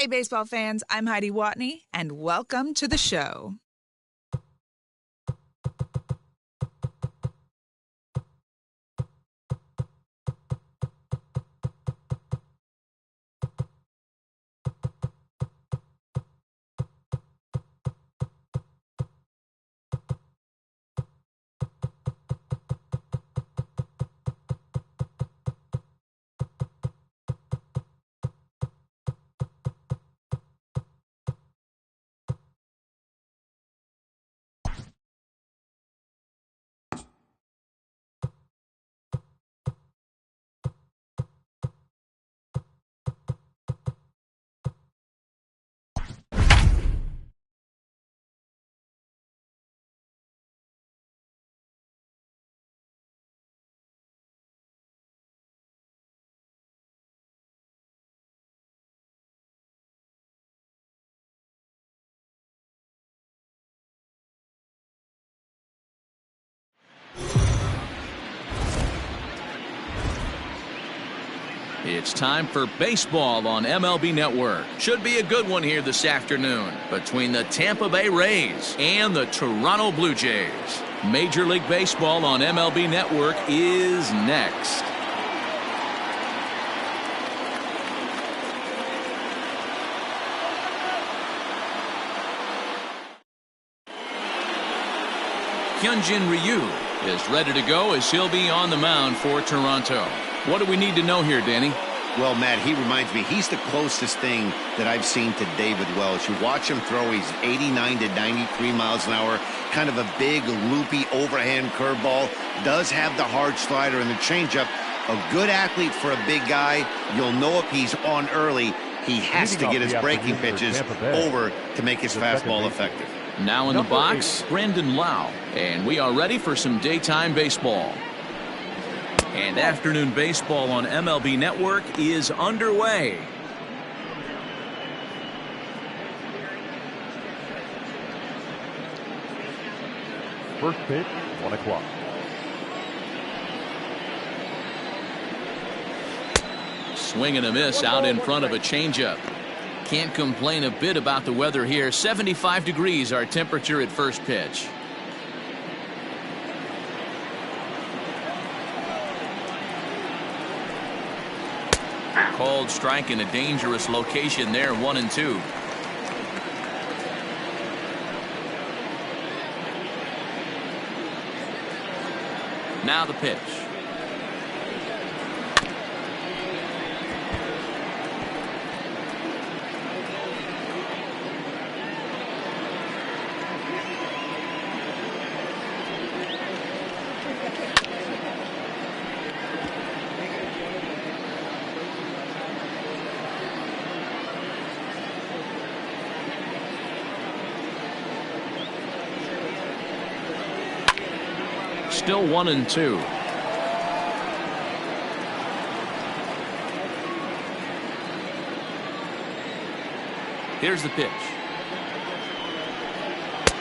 Hey, baseball fans, I'm Heidi Watney, and welcome to the show. It's time for baseball on MLB Network. Should be a good one here this afternoon between the Tampa Bay Rays and the Toronto Blue Jays. Major League Baseball on MLB Network is next. Hyunjin Ryu is ready to go as he'll be on the mound for Toronto. What do we need to know here, Danny? Well, Matt, he reminds me, he's the closest thing that I've seen to David Wells. You watch him throw, he's 89 to 93 miles an hour, kind of a big, loopy, overhand curveball, does have the hard slider and the changeup. A good athlete for a big guy. You'll know if he's on early, he has to get his breaking pitches over to make his fastball effective. Now in the box, Brandon Lau, and we are ready for some daytime baseball. And afternoon baseball on MLB Network is underway. First pitch, 1 o'clock. Swing and a miss out in front of a changeup. Can't complain a bit about the weather here. 75 degrees our temperature at first pitch. Called strike in a dangerous location there, 1-2. Now the pitch. Still 1-2. Here's the pitch.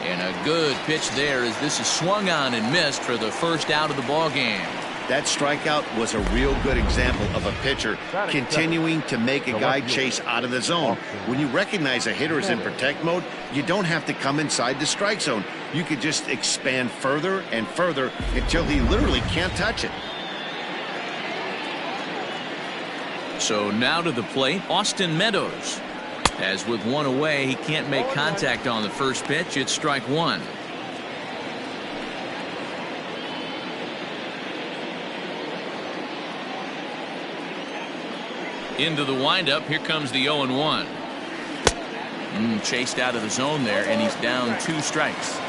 And a good pitch there as this is swung on and missed for the first out of the ball game. That strikeout was a real good example of a pitcher continuing to make a guy chase out of the zone. When you recognize a hitter is in protect mode, you don't have to come inside the strike zone. You could just expand further and further until he literally can't touch it. So now to the plate, Austin Meadows. As with one away, he can't make contact on the first pitch. It's strike one. Into the windup. Here comes the 0-1. Chased out of the zone there, and he's down 2 strikes.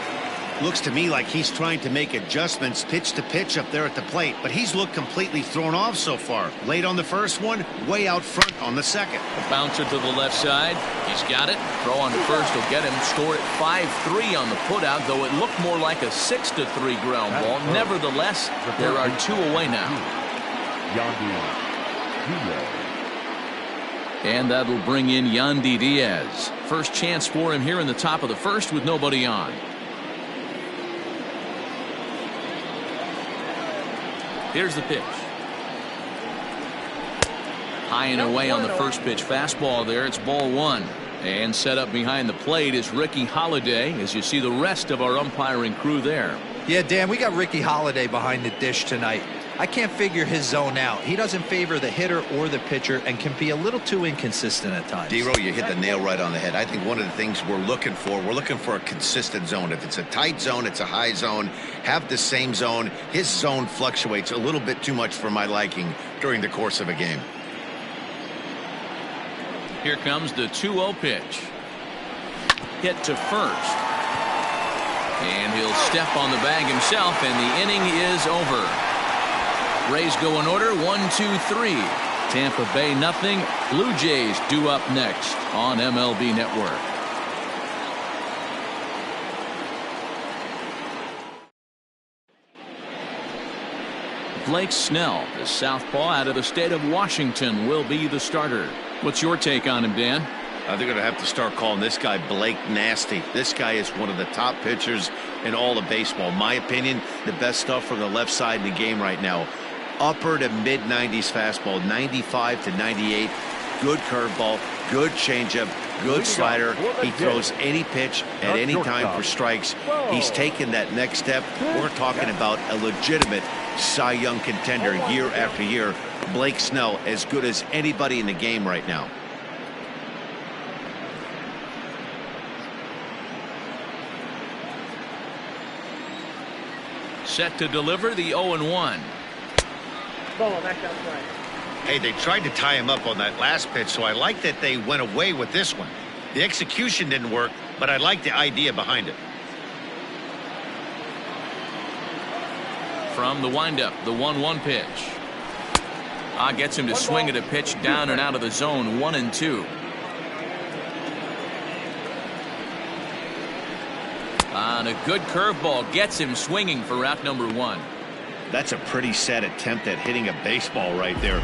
Looks to me like he's trying to make adjustments pitch to pitch up there at the plate, but he's looked completely thrown off so far. Late on the first one, way out front on the second. A bouncer to the left side. He's got it. Throw on to first will get him. Score at 5-3 on the putout, though it looked more like a 6-3 ground ball. Nevertheless, there are 2 away now. And that'll bring in Yandy Diaz. First chance for him here in the top of the first with nobody on. Here's the pitch. High and away on the first pitch fastball there. It's ball one. And set up behind the plate is Ricky Holiday, as you see the rest of our umpiring crew there. Yeah, Dan, we got Ricky Holiday behind the dish tonight. I can't figure his zone out. He doesn't favor the hitter or the pitcher and can be a little too inconsistent at times. D-Row, you hit the nail right on the head. I think one of the things we're looking for a consistent zone. If it's a tight zone, it's a high zone. Have the same zone. His zone fluctuates a little bit too much for my liking during the course of a game. Here comes the 2-0 pitch. Hit to first. And he'll step on the bag himself, and the inning is over. Rays go in order, 1-2-3. Tampa Bay nothing. Blue Jays due up next on MLB Network. Blake Snell, the southpaw out of the state of Washington, will be the starter. What's your take on him, Dan? They're going to have to start calling this guy Blake Nasty. This guy is one of the top pitchers in all of baseball. In my opinion, the best stuff from the left side of the game right now. Upper to mid-90s fastball, 95 to 98. Good curveball, good changeup, good slider. He throws any pitch at any time for strikes. He's taken that next step. We're talking about a legitimate Cy Young contender year after year. Blake Snell, as good as anybody in the game right now. Set to deliver the 0-1. Hey, they tried to tie him up on that last pitch, so I like that they went away with this one. The execution didn't work, but I like the idea behind it. From the windup, the 1-1 pitch. Gets him to swing at a pitch down and out of the zone, 1-2. And a good curveball gets him swinging for route number 1. That's a pretty sad attempt at hitting a baseball right there.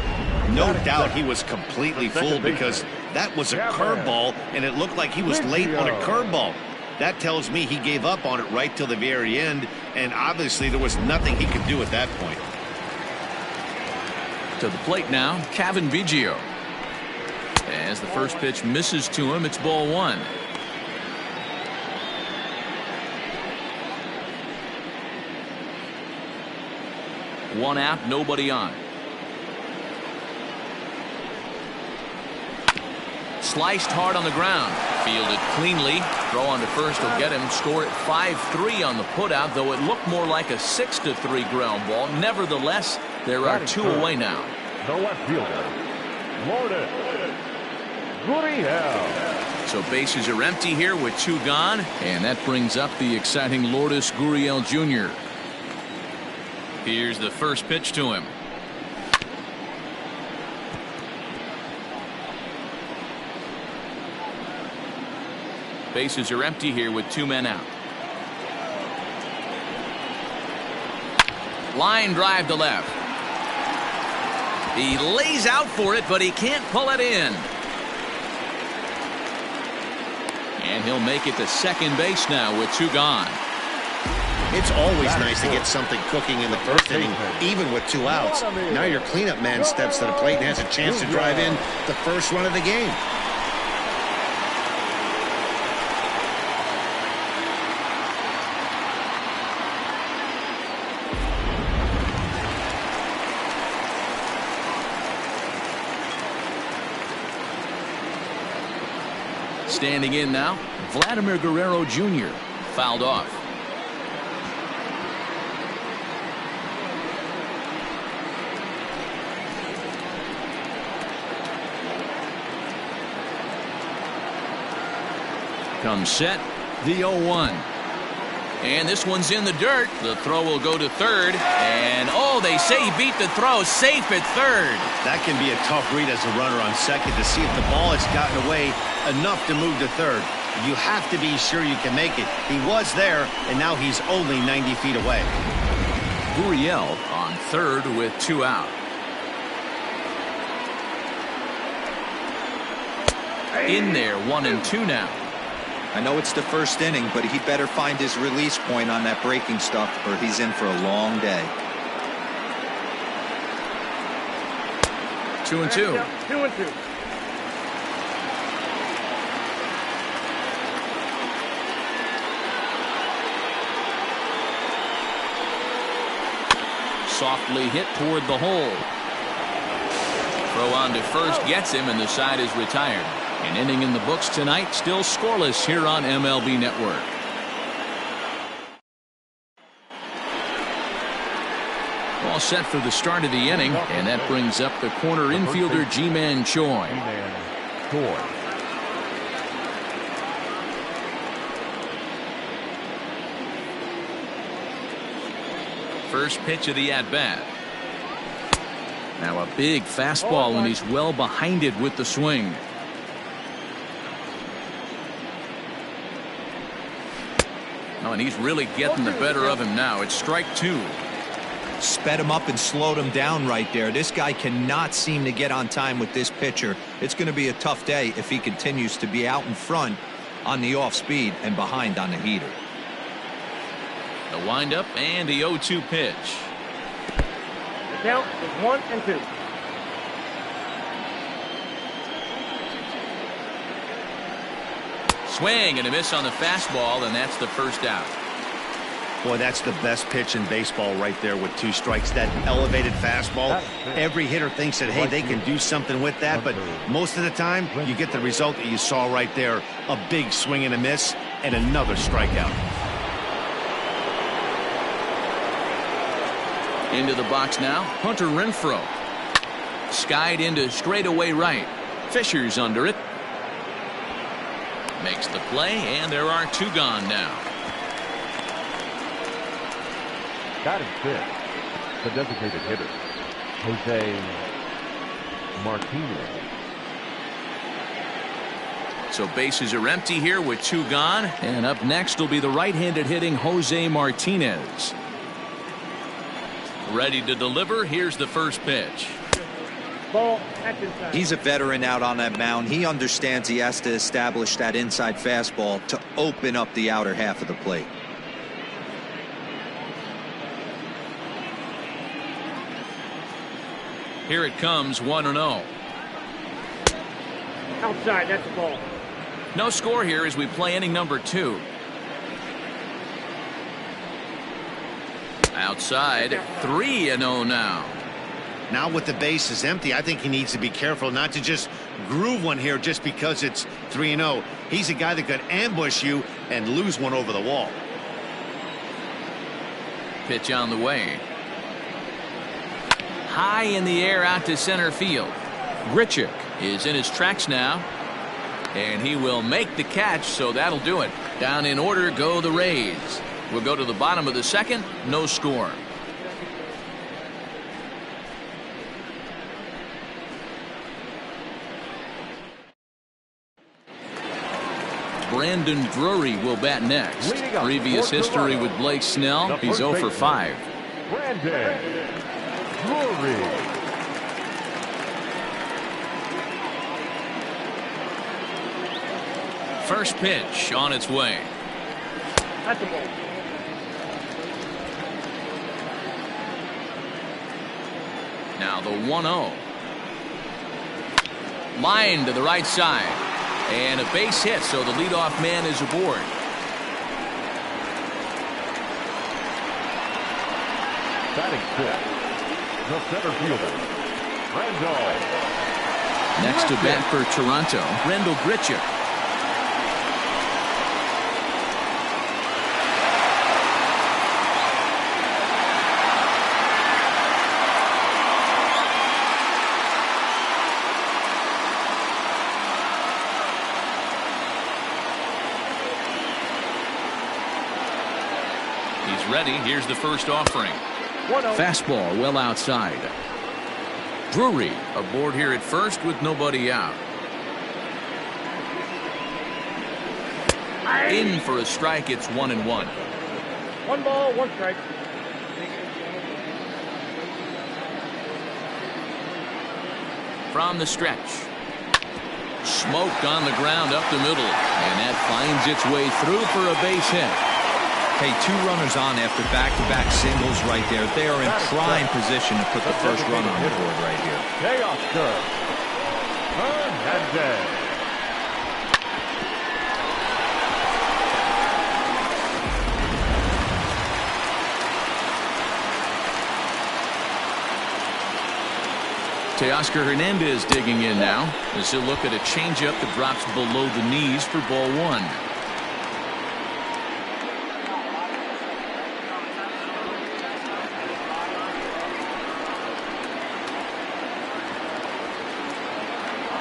No doubt he was completely fooled because that was a curveball, and it looked like he was late on a curveball. That tells me he gave up on it right till the very end, and obviously there was nothing he could do at that point. To the plate now, Kevin Biggio. As the first pitch misses to him, it's ball 1. One out, nobody on. Sliced hard on the ground. Fielded cleanly. Throw on to first will get him. Score at 5-3 on the putout, though it looked more like a 6-3 ground ball. Nevertheless, there are 2 away now. The left fielder, Lourdes Gurriel. So bases are empty here with 2 gone, and that brings up the exciting Lourdes Gurriel Jr. Here's the first pitch to him. Bases are empty here with 2 men out. Line drive to left. He lays out for it, but he can't pull it in. And he'll make it to second base now with 2 gone. It's always nice to get something cooking in the first inning, even with 2 outs. Now your cleanup man steps to the plate and has a chance to drive in the first run of the game. Standing in now, Vladimir Guerrero Jr. fouled off. Comes set, the 0-1. And this one's in the dirt. The throw will go to third. And, oh, they say he beat the throw. Safe at third. That can be a tough read as a runner on second to see if the ball has gotten away enough to move to third. You have to be sure you can make it. He was there, and now he's only 90 feet away. Gurriel on third with 2 out. In there, 1-2 now. I know it's the first inning, but he better find his release point on that breaking stuff or he's in for a long day. 2-2. 2-2. Softly hit toward the hole. Throw on to first gets him, and the side is retired. An inning in the books tonight, still scoreless here on MLB Network. All set for the start of the inning, and that brings up the corner infielder Ji-Man Choi. First pitch of the at-bat. Now a big fastball, and he's well behind it with the swing. Oh, and he's really getting the better of him now. It's strike two. Sped him up and slowed him down right there. This guy cannot seem to get on time with this pitcher. It's going to be a tough day if he continues to be out in front on the off speed and behind on the heater. The windup and the 0-2 pitch. The count is 1-2. Swing and a miss on the fastball, and that's the first out. Boy, that's the best pitch in baseball right there with 2 strikes. That elevated fastball. Every hitter thinks that, hey, they can do something with that, but most of the time you get the result that you saw right there. A big swing and a miss and another strikeout. Into the box now, Hunter Renfroe. Skied into straightaway right. Fisher's under it. Makes the play, and there are 2 gone now. Batting fifth, the designated hitter, Jose Martinez. So bases are empty here with 2 gone, and up next will be the right-handed hitting Jose Martinez. Ready to deliver. Here's the first pitch. Ball, that's inside. He's a veteran out on that mound. He understands he has to establish that inside fastball to open up the outer half of the plate. Here it comes, 1-0. Outside, that's the ball. No score here as we play inning number 2. Outside, 3-0 now. Now with the bases empty, I think he needs to be careful not to just groove one here just because it's 3-0. He's a guy that could ambush you and lose one over the wall. Pitch on the way. High in the air out to center field. Grichuk is in his tracks now, and he will make the catch, so that'll do it. Down in order go the Rays. We'll go to the bottom of the second. No score. Brandon Drury will bat next. Previous history with Blake Snell. He's 0 for 5. Brandon Drury. First pitch on its way. That's the ball. Now the 1-0. Line to the right side. And a base hit, so the leadoff man is aboard. Batting fifth, the center fielder, Randall. Next to bat for Toronto, Randall Grichuk. Ready. Here's the first offering. Fastball well outside. Drury aboard here at first with nobody out. In for a strike. It's 1-1. 1 ball, 1 strike. From the stretch. Smoked on the ground up the middle, and that finds its way through for a base hit. Hey, 2 runners on after back-to-back singles right there. They are in prime position to put the first run on the board right here. Teoscar Hernandez. Teoscar Hernandez digging in now as he'll look at a changeup that drops below the knees for ball 1.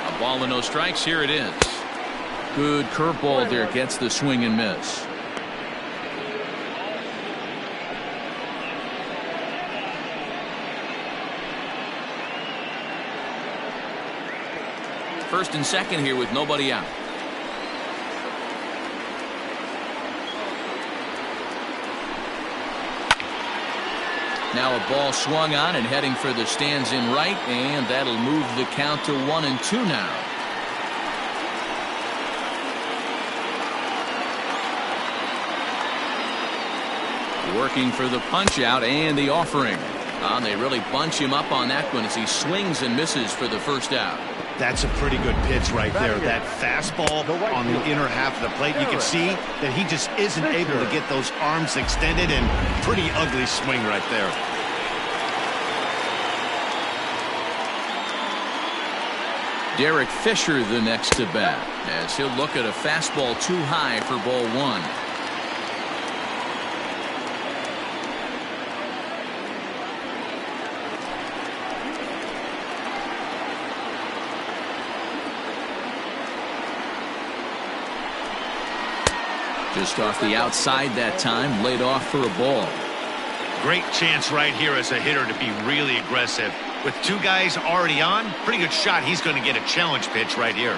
A ball and no strikes. Here it is. Good curveball there, gets the swing and miss. First and second here with nobody out. Now a ball swung on and heading for the stands in right, and that'll move the count to 1-2 now. Working for the punch out and the offering. They really bunch him up on that one as he swings and misses for the first out. That's a pretty good pitch right there. That fastball on the inner half of the plate. You can see that he just isn't able to get those arms extended, and pretty ugly swing right there. Derek Fisher the next to bat as he'll look at a fastball too high for ball 1. Just off the outside that time, laid off for a ball. Great chance right here as a hitter to be really aggressive. With 2 guys already on, pretty good shot. He's going to get a challenge pitch right here.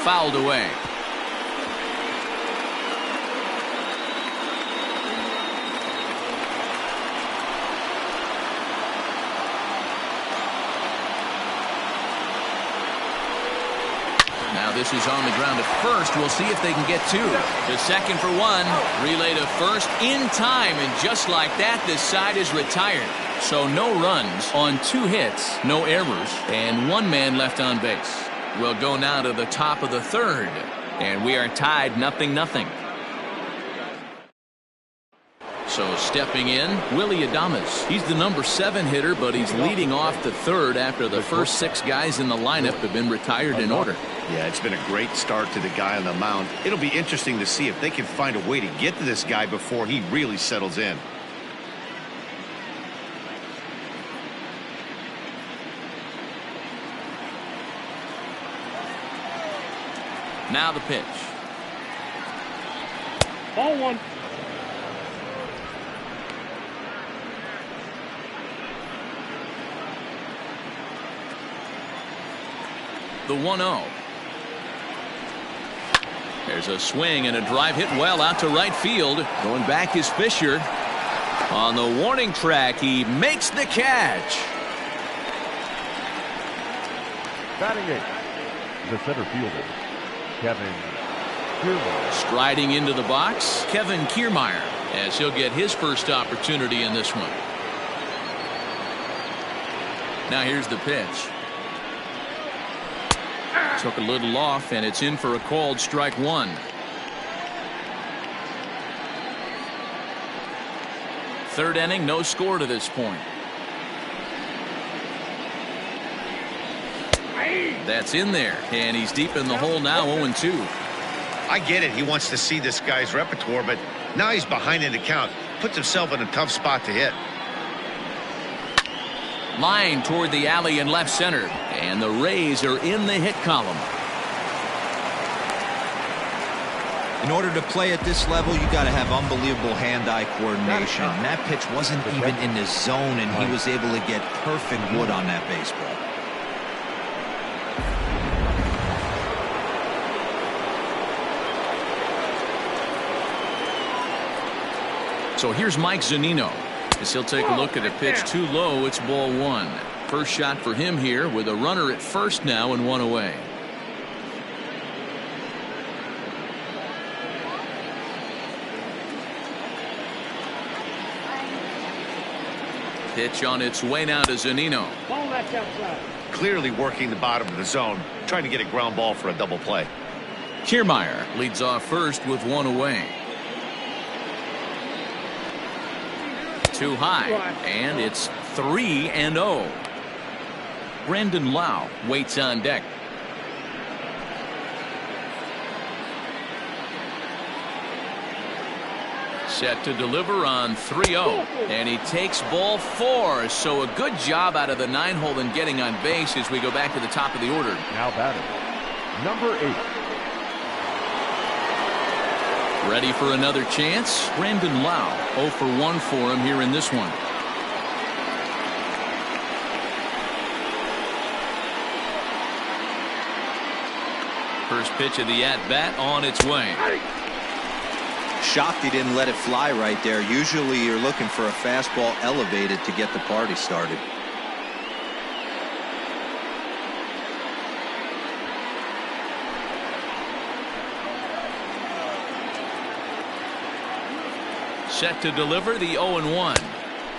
Fouled away. Now this is on the ground at first. We'll see if they can get 2. To second for 1. Relay to first in time, and just like that, this side is retired. So no runs on 2 hits, no errors, and 1 man left on base. We'll go now to the top of the 3rd, and we are tied 0-0. So stepping in, Willie Adames. He's the number 7 hitter, but he's leading off the 3rd after the first 6 guys in the lineup have been retired in order. Yeah, it's been a great start to the guy on the mound. It'll be interesting to see if they can find a way to get to this guy before he really settles in. Now the pitch. Ball 1. The 1-0. There's a swing and a drive hit well out to right field. Going back is Fisher. On the warning track, he makes the catch. Batting 8. The center fielder, Kevin Kiermaier. Striding into the box, Kevin Kiermaier, as he'll get his first opportunity in this one. Now here's the pitch. Took a little off, and it's in for a called strike 1. 3rd inning, no score to this point. That's in there, and he's deep in the hole now, 0-2. I get it. He wants to see this guy's repertoire, but now he's behind in the count. Puts himself in a tough spot to hit. Line toward the alley in left center, and the Rays are in the hit column. In order to play at this level, you got to have unbelievable hand-eye coordination. And that pitch wasn't even in the zone, and he was able to get perfect wood on that baseball. So here's Mike Zunino as he'll take a look at a pitch too low. It's ball 1. First shot for him here with a runner at first now and one away. Pitch on its way now to Zunino. Clearly working the bottom of the zone, trying to get a ground ball for a double play. Kiermaier leads off first with one away. Too high, and it's 3-0. Brandon Lau waits on deck. Set to deliver on 3-0, and he takes ball 4. So a good job out of the 9-hole in getting on base as we go back to the top of the order. Now batting, number 8. Ready for another chance? Brandon Lau, 0 for 1 for him here in this one. First pitch of the at-bat on its way. Shocked he didn't let it fly right there. Usually you're looking for a fastball elevated to get the party started. Set to deliver the 0-1.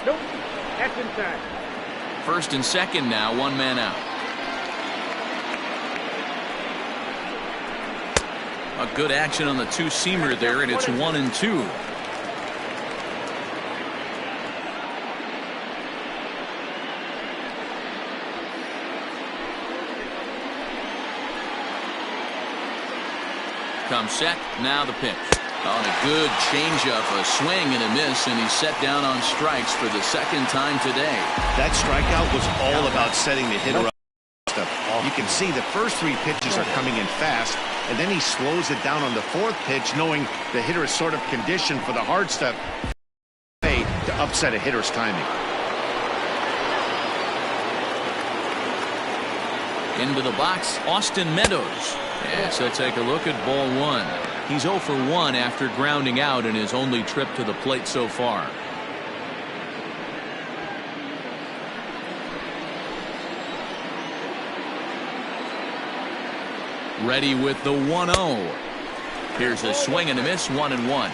Nope, that's inside. First and second now, one man out. A good action on the two-seamer there, and it's 1-2. Comes set, now the pitch. On a good changeup, a swing and a miss, and he's set down on strikes for the second time today. That strikeout was all about setting the hitter up. You can see the first 3 pitches are coming in fast, and then he slows it down on the 4th pitch, knowing the hitter is sort of conditioned for the hard step to upset a hitter's timing. Into the box, Austin Meadows. And so take a look at ball 1. He's 0 for 1 after grounding out in his only trip to the plate so far. Ready with the 1-0. Here's a swing and a miss, 1-1.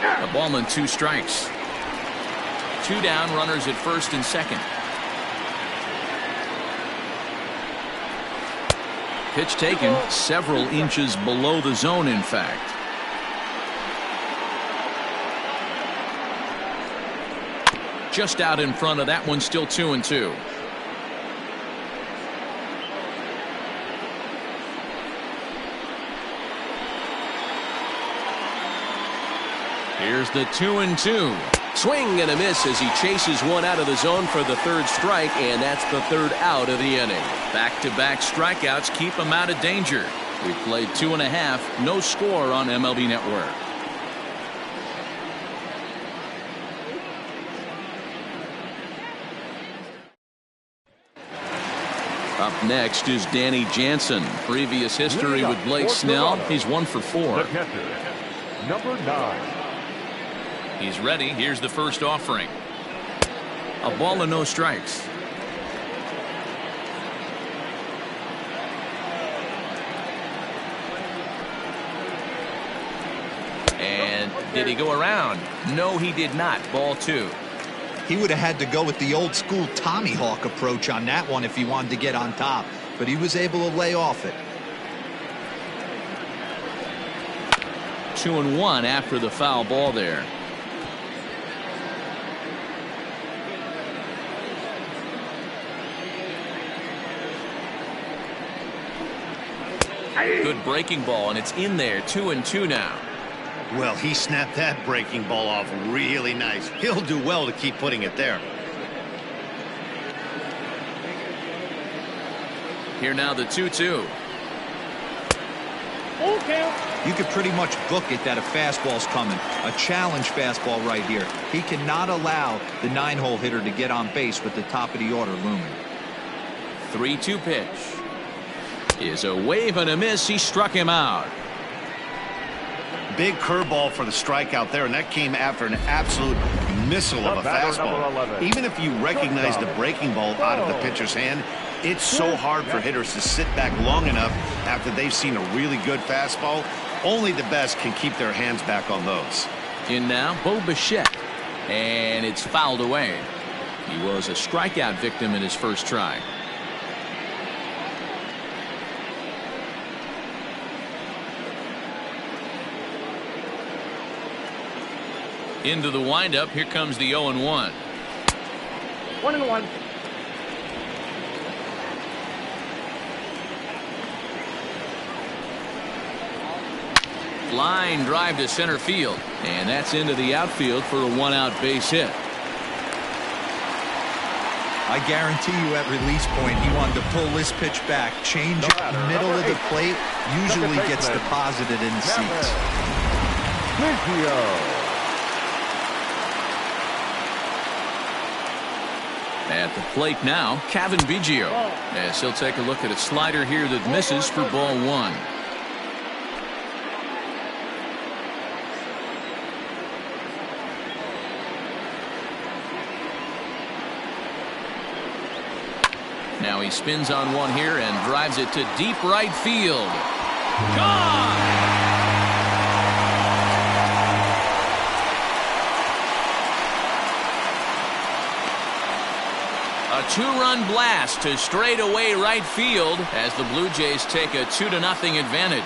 A ball and 2 strikes. 2 down, runners at first and second. Pitch taken several inches below the zone, in fact. Just out in front of that one, still 2-2. Here's the 2-2. Swing and a miss as he chases one out of the zone for the 3rd strike, and that's the 3rd out of the inning. Back-to-back strikeouts keep him out of danger. We played 2.5, no score on MLB Network. Up next is Danny Jansen. Previous history with Blake Snell. He's 1 for 4. The catcher, number 9. He's ready. Here's the first offering. A ball and no strikes. And did he go around? No, he did not. Ball 2. He would have had to go with the old school Tommy Hawk approach on that one if he wanted to get on top, but he was able to lay off it. 2-1 after the foul ball there. Good breaking ball, and it's in there. 2-2 now. Well, he snapped that breaking ball off really nice. He'll do well to keep putting it there. Here now the 2-2. You could pretty much book it that a fastball's coming. A challenge fastball right here. He cannot allow the 9-hole hitter to get on base with the top of the order looming. 3-2 pitch. is a wave and a miss. He struck him out. Big curveball for the strikeout there, and that came after an absolute missile of a fastball. Even if you recognize the breaking ball out of the pitcher's hand, it's so hard for hitters to sit back long enough after they've seen a really good fastball. Only the best can keep their hands back on those. In now, Bo Bichette. And it's fouled away. He was a strikeout victim in his first try. Into the windup. Here comes the 0-1. 1-1. Line drive to center field, and that's into the outfield for a 1-out base hit. I guarantee you at release point he wanted to pull this pitch back, change it middle of the plate, usually gets deposited in the seats. At the plate now, Kevin Biggio, as he'll take a look at a slider here that misses for ball 1. Now he spins on one here and drives it to deep right field. Gone! A 2-run blast to straightaway right field as the Blue Jays take a 2-0 advantage.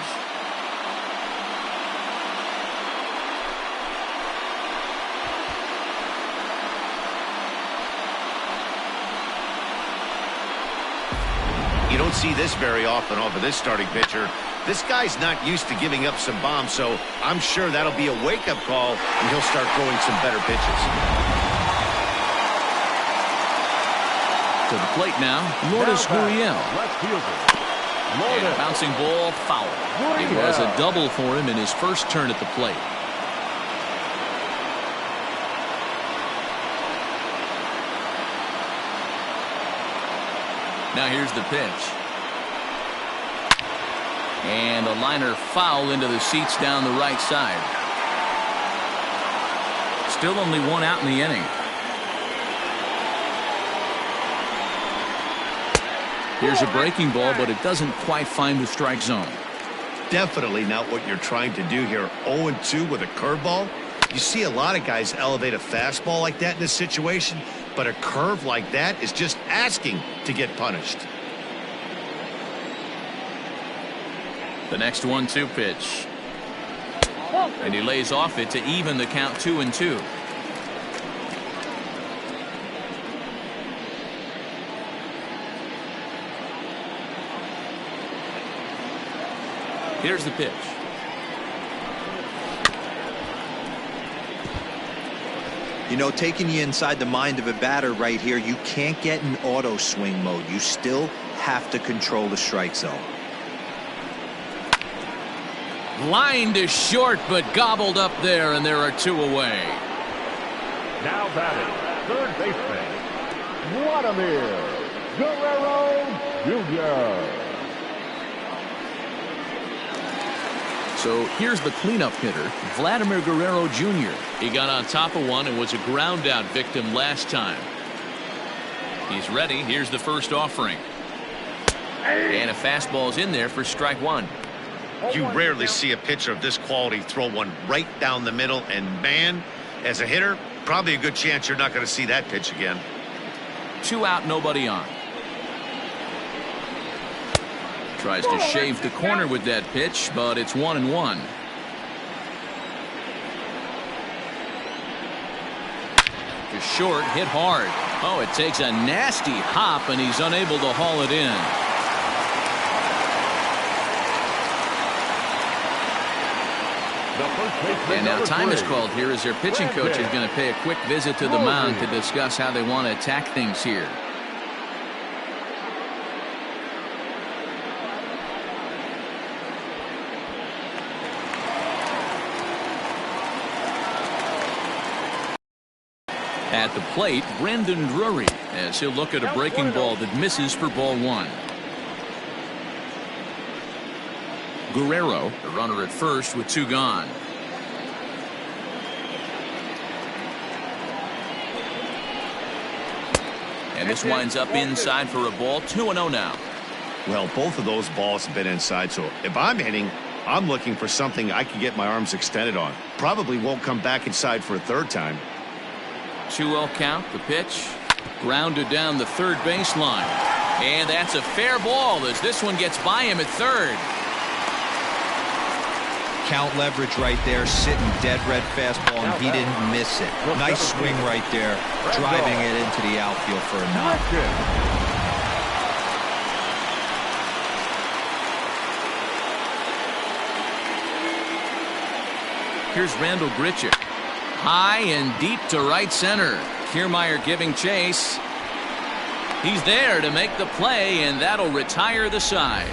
You don't see this very often off of this starting pitcher. This guy's not used to giving up some bombs, so I'm sure that'll be a wake-up call, and he'll start throwing some better pitches. To the plate now, Lourdes Gurriel. And a bouncing ball foul. It was a double for him in his first turn at the plate. Now here's the pitch. And a liner foul into the seats down the right side. Still only 1 out in the inning. Here's a breaking ball, but it doesn't quite find the strike zone. Definitely not what you're trying to do here. 0-2 with a curveball. You see a lot of guys elevate a fastball like that in this situation, but a curve like that is just asking to get punished. The next 1-2 pitch. And he lays off it to even the count 2-2. Here's the pitch. You know, taking you inside the mind of a batter right here, you can't get in auto swing mode. You still have to control the strike zone. Line to short, but gobbled up there, and there are 2 away. Now batting, third baseman, Vladimir Guerrero Jr. So here's the cleanup hitter, Vladimir Guerrero Jr. He got on top of one and was a ground out victim last time. He's ready. Here's the first offering. And a fastball's in there for strike 1. You rarely see a pitcher of this quality throw one right down the middle, and man, as a hitter, probably a good chance you're not going to see that pitch again. 2 out, nobody on. Tries to shave the corner with that pitch, but it's 1-1. To short, hit hard. Oh, it takes a nasty hop, and he's unable to haul it in. And now time is called here as their pitching coach is going to pay a quick visit to the mound to discuss how they want to attack things here. At the plate, Brandon Drury, as he'll look at a breaking ball that misses for ball 1. Guerrero, the runner at first with 2 gone. And this winds up inside for a ball. 2-0 now. Well, both of those balls have been inside, so if I'm hitting, I'm looking for something I can get my arms extended on. Probably won't come back inside for a third time. 2-0 count. The pitch grounded down the third baseline. And that's a fair ball as this one gets by him at third. Count leverage right there, sitting dead red fastball, and he didn't miss it. Nice swing right there, driving it into the outfield for a knock. Here's Randall Grichuk. High and deep to right center. Kiermaier giving chase. He's there to make the play, and that'll retire the side.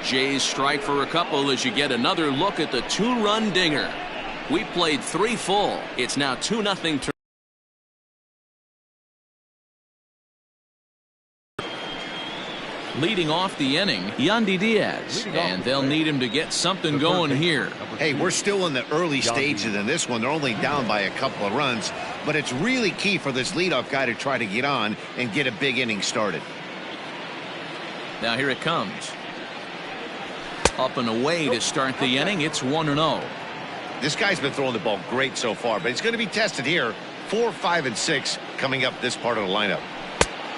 Jays strike for a couple as you get another look at the 2-run dinger. We played 3 full. It's now 2-0 to leading off the inning, Yandy Diaz, and they'll need him to get something going here. Hey, we're still in the early stages in this one. They're only down by a couple of runs, but it's really key for this leadoff guy to try to get on and get a big inning started. Now here it comes. Up and away to start the inning. It's 1-0. This guy's been throwing the ball great so far, but he's going to be tested here. 4, 5, and 6 coming up this part of the lineup.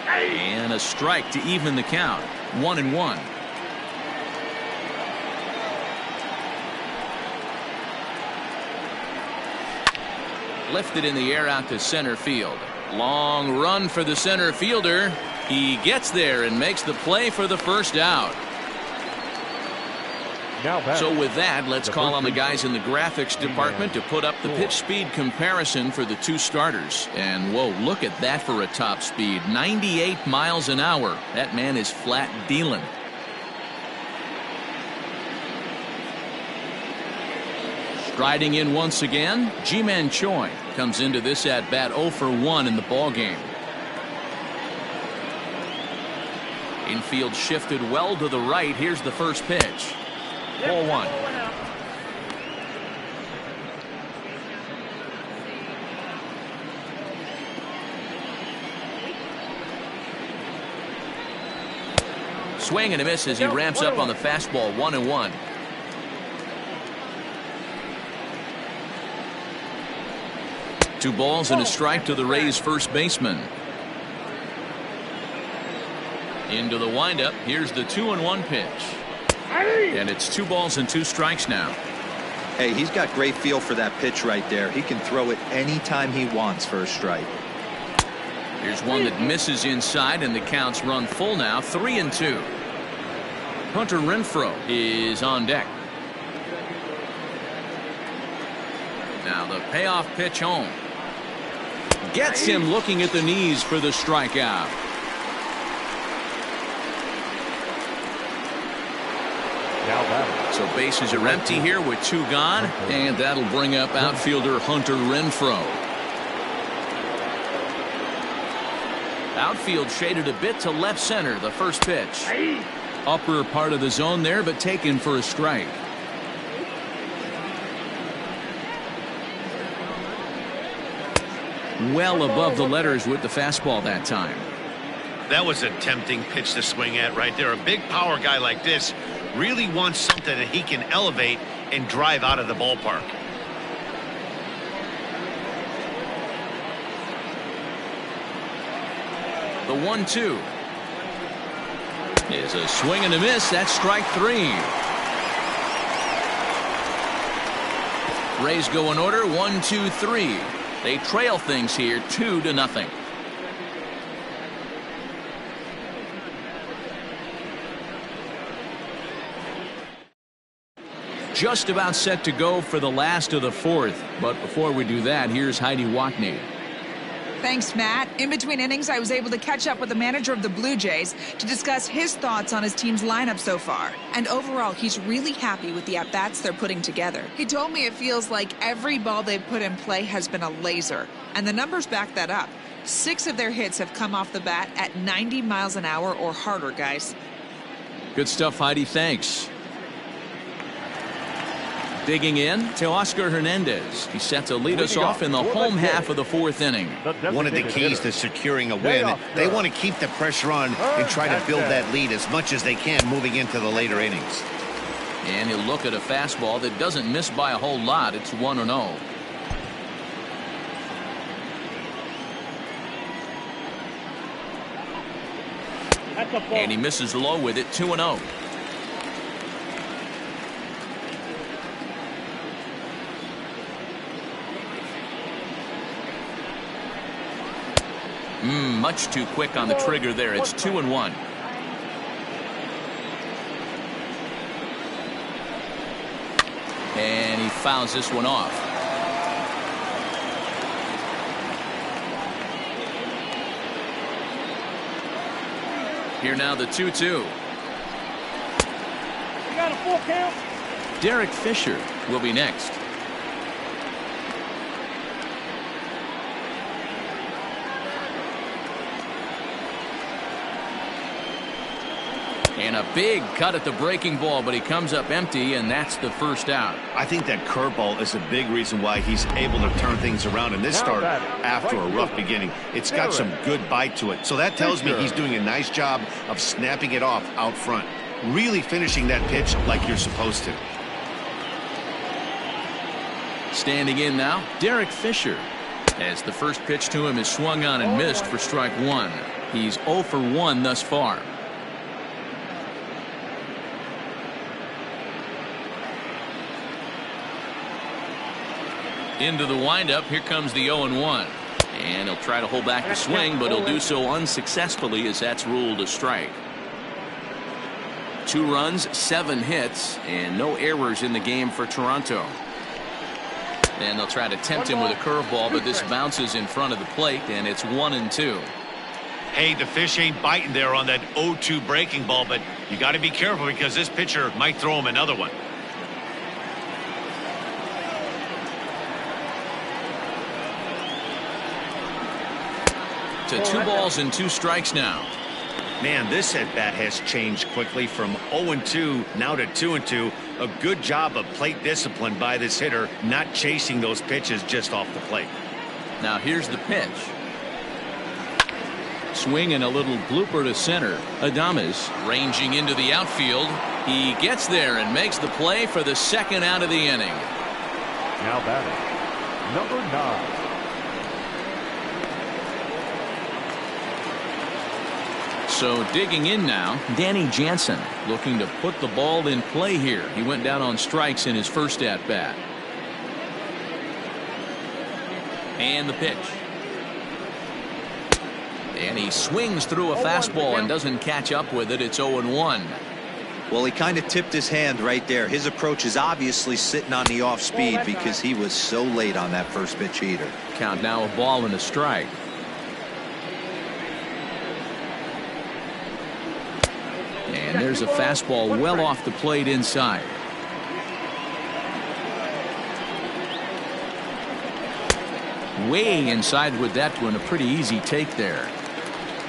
And a strike to even the count. 1-1. Lifted in the air out to center field. Long run for the center fielder. He gets there and makes the play for the first out. So with that, let's call on the guys in the graphics department to put up the pitch speed comparison for the 2 starters. And whoa, look at that for a top speed. 98 miles an hour. That man is flat dealing. Striding in once again, Ji-Man Choi comes into this at bat 0 for 1 in the ball game. Infield shifted well to the right. Here's the first pitch. 4-1. Swing and a miss as he ramps up on the fastball. 1-1. Two balls and a strike to the Rays first baseman. Into the windup. Here's the 2-1 pitch. And it's 2 balls and 2 strikes now. Hey, he's got great feel for that pitch right there. He can throw it anytime he wants for a strike. Here's one that misses inside, and the count's run full now. 3-2. Hunter Renfroe is on deck. Now the payoff pitch home. Gets him looking at the knees for the strikeout. So bases are empty here with 2 gone, and that'll bring up outfielder Hunter Renfroe. Outfield shaded a bit to left center. The first pitch. Upper part of the zone there, but taken for a strike. Well above the letters with the fastball that time. That was a tempting pitch to swing at right there. A big power guy like this really wants something that he can elevate and drive out of the ballpark. The 1-2 is a swing and a miss. That's strike 3. Rays go in order. 1, 2, 3. They trail things here 2-0. Just about set to go for the last of the 4th. But before we do that, here's Heidi Watney. Thanks, Matt. In between innings, I was able to catch up with the manager of the Blue Jays to discuss his thoughts on his team's lineup so far. And overall, he's really happy with the at-bats they're putting together. He told me it feels like every ball they've put in play has been a laser. And the numbers back that up. 6 of their hits have come off the bat at 90 miles an hour or harder, guys. Good stuff, Heidi. Thanks. Digging in to Oscar Hernandez. He's set to lead us off in the home half of the fourth inning. One of the keys to securing a win, they want to keep the pressure on and try to build that lead as much as they can moving into the later innings. And he'll look at a fastball that doesn't miss by a whole lot. It's 1-0. And he misses low with it, 2-0. Much too quick on the trigger there. It's 2-1. And he fouls this one off. Here now the 2-2. You got a full count. Derek Fisher will be next. And a big cut at the breaking ball, but he comes up empty, and that's the first out. I think that curveball is a big reason why he's able to turn things around in this start after a rough beginning. It's got some good bite to it. So that tells me he's doing a nice job of snapping it off out front. Really finishing that pitch like you're supposed to. Standing in now, Derek Fisher. As the first pitch to him is swung on and missed for strike one. He's 0 for 1 thus far. Into the windup. Here comes the 0-1. And he'll try to hold back the swing, but he'll do so unsuccessfully as that's ruled a strike. 2 runs, 7 hits, and no errors in the game for Toronto. And they'll try to tempt him with a curveball, but this bounces in front of the plate, and it's 1-2. Hey, the fish ain't biting there on that 0-2 breaking ball, but you got to be careful because this pitcher might throw him another one. To 2 balls and 2 strikes now. Man, this at-bat has changed quickly from 0-2 now to 2-2. A good job of plate discipline by this hitter, not chasing those pitches just off the plate. Now here's the pitch. Swing and a little blooper to center. Adames ranging into the outfield. He gets there and makes the play for the second out of the inning. Now batting, number 9. So digging in now, Danny Jansen looking to put the ball in play here. He went down on strikes in his first at bat. And the pitch. And he swings through a fastball and doesn't catch up with it. It's 0-1. Well, he kind of tipped his hand right there. His approach is obviously sitting on the off speed because he was so late on that first pitch heater. Count now a ball and a strike. And there's a fastball well off the plate inside. Way inside with that one. A pretty easy take there.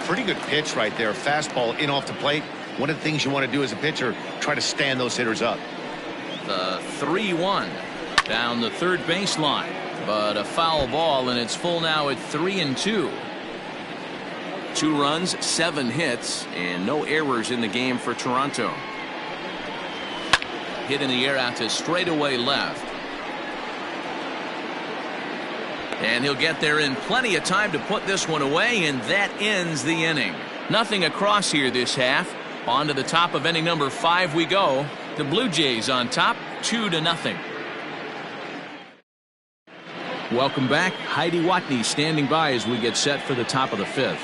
Pretty good pitch right there. Fastball in off the plate. One of the things you want to do as a pitcher, try to stand those hitters up. The 3-1 down the third baseline, but a foul ball, and it's full now at 3-2. 2 runs, 7 hits, and no errors in the game for Toronto. Hit in the air out to straightaway left. And he'll get there in plenty of time to put this one away, and that ends the inning. Nothing across here this half. On to the top of inning number 5 we go. The Blue Jays on top, 2-0. Welcome back. Heidi Watney standing by as we get set for the top of the 5th.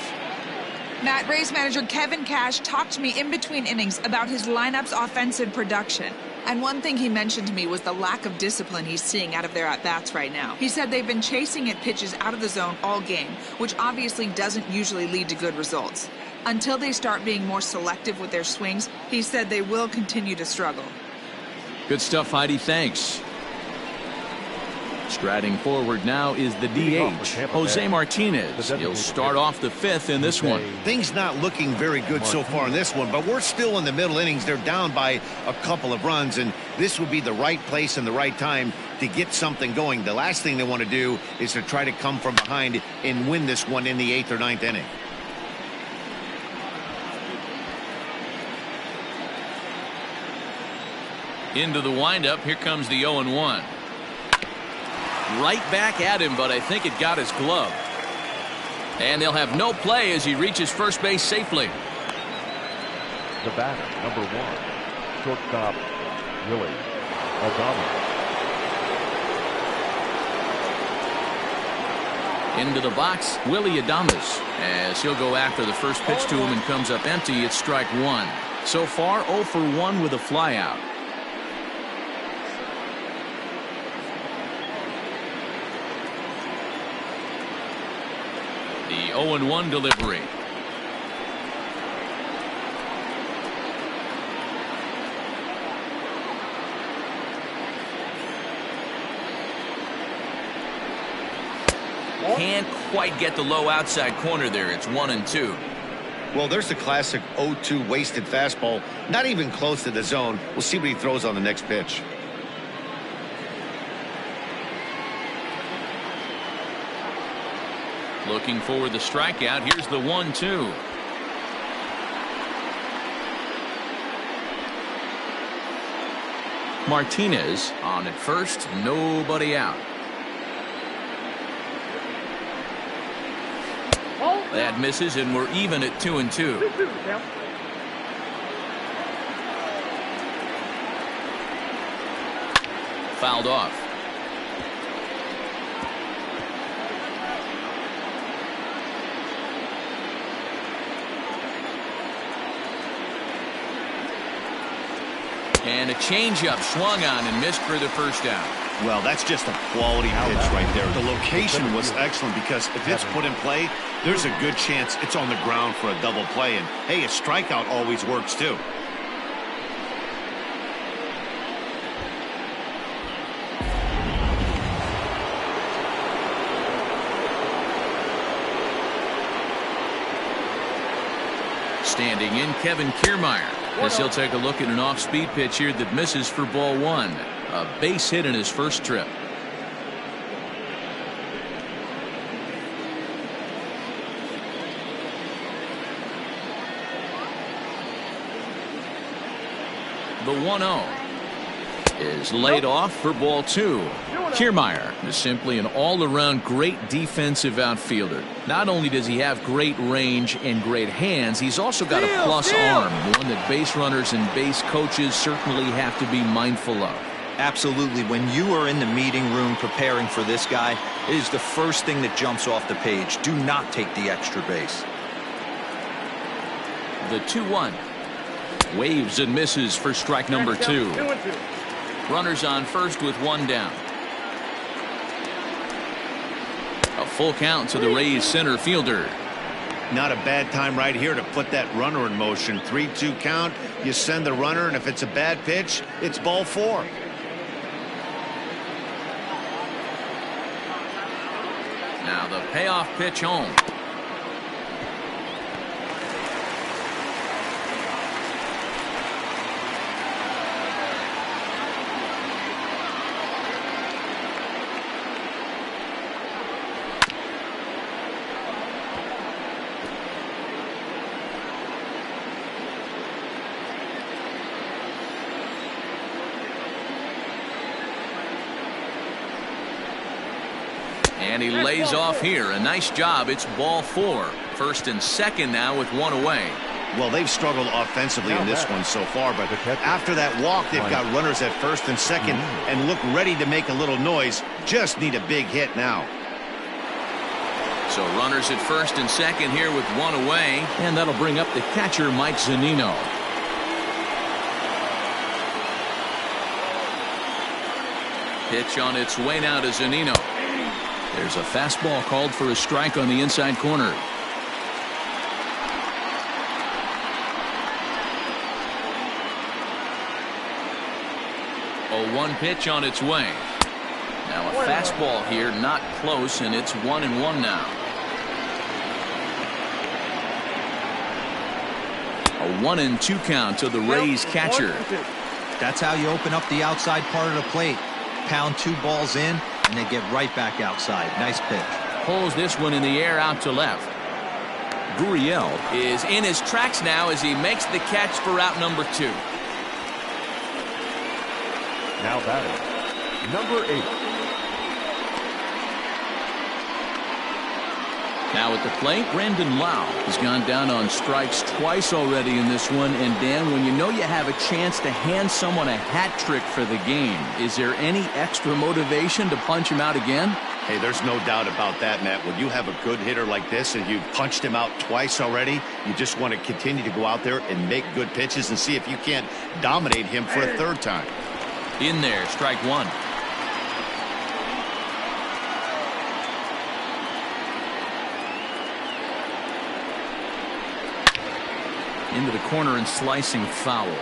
Matt, Rays manager Kevin Cash talked to me in between innings about his lineup's offensive production. And one thing he mentioned to me was the lack of discipline he's seeing out of their at-bats right now. He said they've been chasing at pitches out of the zone all game, which obviously doesn't usually lead to good results. Until they start being more selective with their swings, he said they will continue to struggle. Good stuff, Heidi. Thanks. Striding forward now is the DH, Jose Martinez. He'll start off the fifth in this one. Things not looking very good so far in this one, but we're still in the middle innings. They're down by a couple of runs, and this would be the right place and the right time to get something going. The last thing they want to do is to try to come from behind and win this one in the 8th or 9th inning. Into the windup, here comes the 0-1. Right back at him, but I think it got his glove. And they'll have no play as he reaches first base safely. The batter, number 1, shortstop, Willie Adames. Into the box, Willie Adames, as he'll go after the first pitch to him and comes up empty. It's strike one. So far, 0 for 1 with a flyout. The 0-1 delivery. Can't quite get the low outside corner there. It's 1-2. Well, there's the classic 0-2 wasted fastball. Not even close to the zone. We'll see what he throws on the next pitch. Looking for the strikeout. Here's the 1-2. Martinez on at first. Nobody out. That misses, and we're even at 2-2. Fouled off. And a changeup swung on and missed for the first down. Well, that's just a quality pitch right there. The location was excellent because if it's put in play, there's a good chance it's on the ground for a double play. And, hey, a strikeout always works, too. Standing in, Kevin Kiermaier, as he'll take a look at an off-speed pitch here that misses for ball one. A base hit in his first trip. The 1-0 is laid off for ball two. Kiermaier is simply an all-around great defensive outfielder. Not only does he have great range and great hands, he's also got a plus arm, one that base runners and base coaches certainly have to be mindful of. Absolutely. When you are in the meeting room preparing for this guy, it is the first thing that jumps off the page. Do not take the extra base. The 2-1 waves and misses for strike number two. Runners on first with one down. A full count to the Rays center fielder. Not a bad time right here to put that runner in motion. 3-2 count. You send the runner, and if it's a bad pitch, it's ball four. Now the payoff pitch home. And he lays off here. A nice job. It's ball four. First and second now with one away. Well, they've struggled offensively in this one so far, but after that walk, they've got runners at first and second and look ready to make a little noise. Just need a big hit now. So runners at first and second here with one away, and that'll bring up the catcher, Mike Zunino. Pitch on its way now to Zunino. There's a fastball called for a strike on the inside corner. 0-1 pitch on its way. Now a fastball here, not close, and it's 1-1 now. A 1-2 count to the Rays catcher. That's how you open up the outside part of the plate. Pound 2 balls in, and they get right back outside. Nice pitch. Pulls this one in the air out to left. Gurriel is in his tracks now as he makes the catch for out number 2. Now batting, number 8. Now at the plate, Brandon Lau has gone down on strikes twice already in this one. And Dan, when you know you have a chance to hand someone a hat trick for the game, is there any extra motivation to punch him out again? Hey, there's no doubt about that, Matt. When you have a good hitter like this and you've punched him out twice already, you just want to continue to go out there and make good pitches and see if you can't dominate him for a third time. In there, strike 1. Into the corner and slicing foul.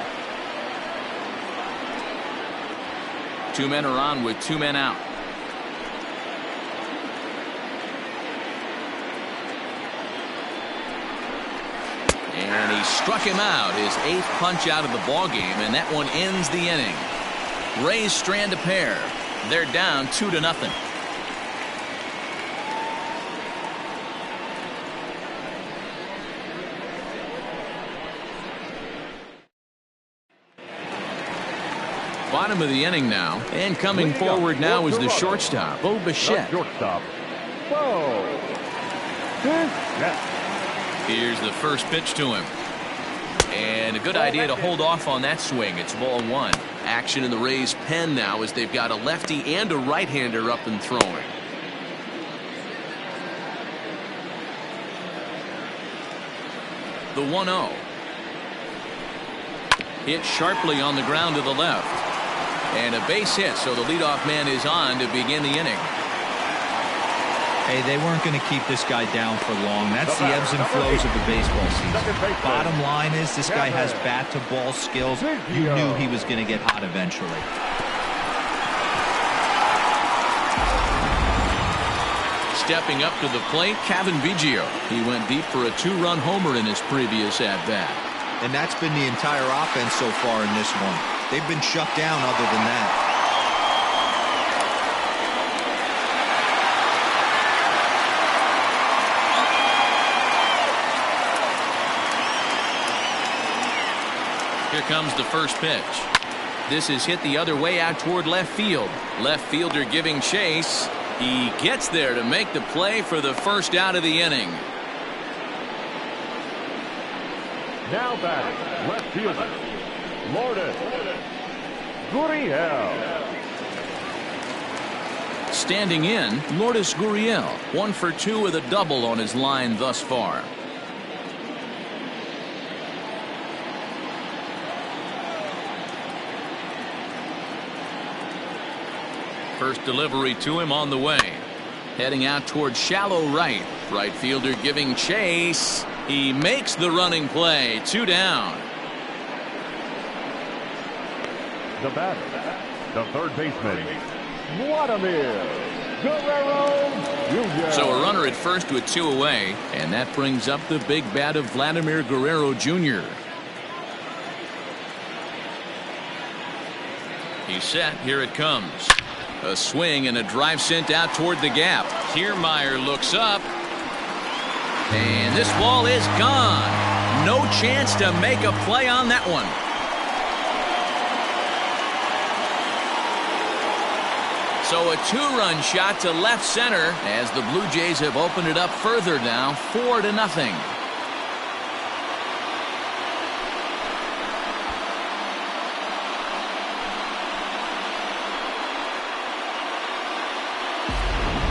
2 men are on with 2 men out. And he struck him out, his 8th punch out of the ball game, and that one ends the inning. Rays strand a pair. They're down 2-0. Bottom of the inning now, and coming forward now is the shortstop, Bo Bichette. Here's the first pitch to him. And a good idea to hold off on that swing. It's ball 1. Action in the Rays' pen now as they've got a lefty and a right-hander up and throwing. The 1-0. Hit sharply on the ground to the left. And a base hit, so the leadoff man is on to begin the inning. Hey, they weren't going to keep this guy down for long. That's the ebbs and flows of the baseball season. Bottom line is this guy has bat-to-ball skills. You knew he was going to get hot eventually. Stepping up to the plate, Cavan Biggio. He went deep for a 2-run homer in his previous at-bat. And that's been the entire offense so far in this one. They've been shut down other than that. Here comes the first pitch. This is hit the other way out toward left field. Left fielder giving chase. He gets there to make the play for the first out of the inning. Now batting, left fielder, Lourdes Gurriel. Standing in, Lourdes Gurriel, 1 for 2 with a double on his line thus far. First delivery to him on the way. Heading out towards shallow right. Right fielder giving chase. He makes the running play. 2 down. The batter, the third baseman, Vladimir Guerrero Jr. So a runner at first with 2 away, and that brings up the big bat of Vladimir Guerrero Jr. He's set. Here it comes. A swing and a drive sent out toward the gap. Kiermaier looks up. And this ball is gone. No chance to make a play on that one. So a 2-run shot to left center as the Blue Jays have opened it up further now, 4-0.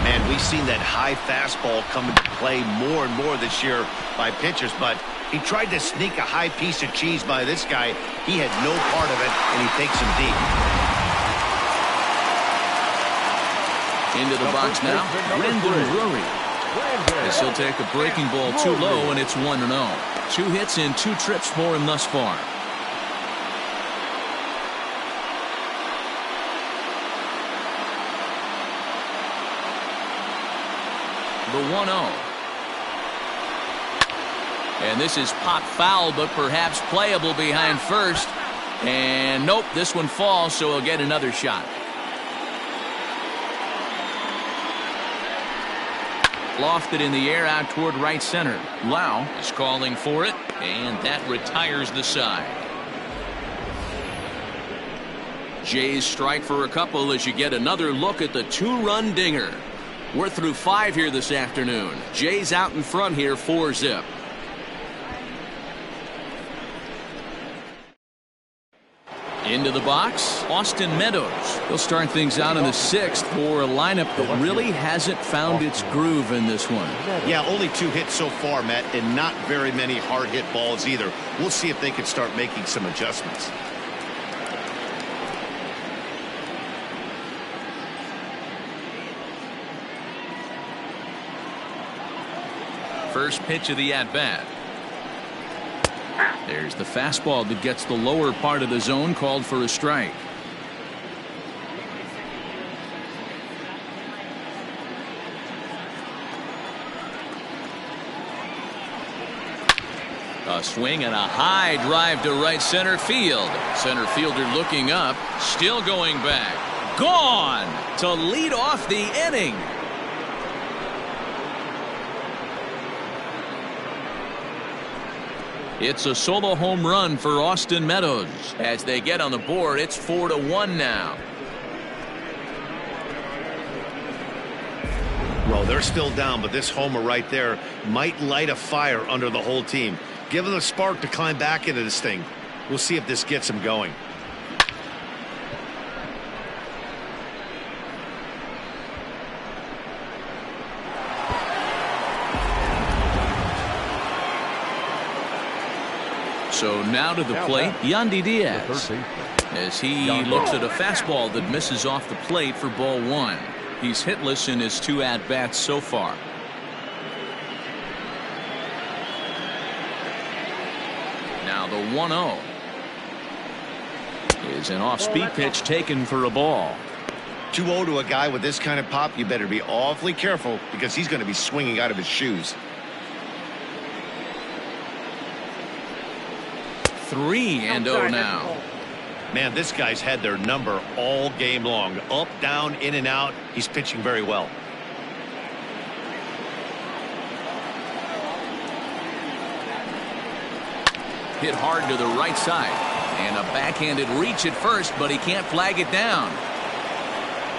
Man, we've seen that high fastball come into play more and more this year by pitchers, but he tried to sneak a high piece of cheese by this guy. He had no part of it, and he takes him deep. Into the box now, Brendan Drury. As he'll take a breaking ball too low, and it's 1-0. 2 hits and 2 trips for him thus far. the 1-0. And this is pop foul, but perhaps playable behind first. And nope, this one falls, so he'll get another shot. Lofted in the air out toward right center. Lau is calling for it, and that retires the side. Jays strike for a couple as you get another look at the two-run dinger. We're through 5 here this afternoon. Jays out in front here, 4-zip. Into the box, Austin Meadows. He'll start things out in the 6th for a lineup that really hasn't found its groove in this one. Yeah, only 2 hits so far, Matt, and not very many hard hit balls either. We'll see if they can start making some adjustments. First pitch of the at-bat. There's the fastball that gets the lower part of the zone, called for a strike. A swing and a high drive to right center field. Center fielder looking up, still going back. Gone to lead off the inning. It's a solo home run for Austin Meadows. As they get on the board, it's 4-1 now. Well, they're still down, but this homer right there might light a fire under the whole team. Give them a spark to climb back into this thing. We'll see if this gets them going. So now to the plate, Yandy Diaz, as he looks at a fastball that misses off the plate for ball 1. He's hitless in his 2 at-bats so far. Now the 1-0 is an off-speed pitch taken for a ball. 2-0 to a guy with this kind of pop, you better be awfully careful because he's going to be swinging out of his shoes. 3-0 now. Man, this guy's had their number all game long. Up, down, in and out. He's pitching very well. Hit hard to the right side. And a backhanded reach at first, but he can't flag it down.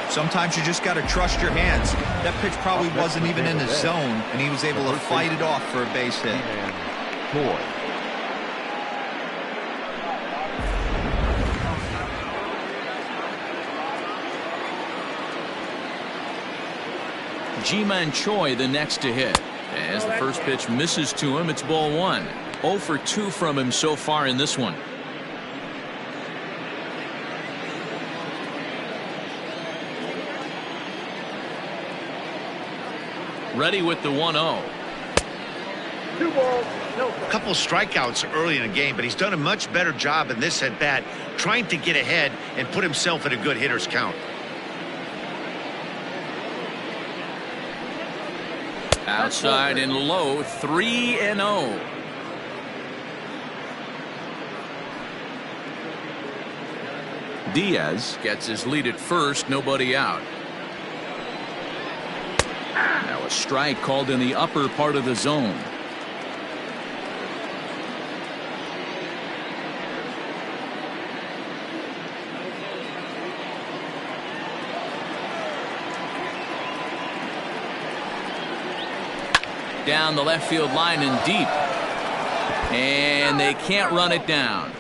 Sometimes you just got to trust your hands. That pitch probably wasn't even in the zone, and he was able to fight it off for a base hit. Ji-Man Choi the next to hit. As the first pitch misses to him, it's ball 1. 0 for 2 from him so far in this one. Ready with the 1-0. 2 balls, no strikes. A couple of strikeouts early in the game, but he's done a much better job in this at bat trying to get ahead and put himself in a good hitter's count. Outside and low, 3-0. Diaz gets his lead at first, nobody out. Now a strike called in the upper part of the zone. Down the left field line and deep. And they can't run it down.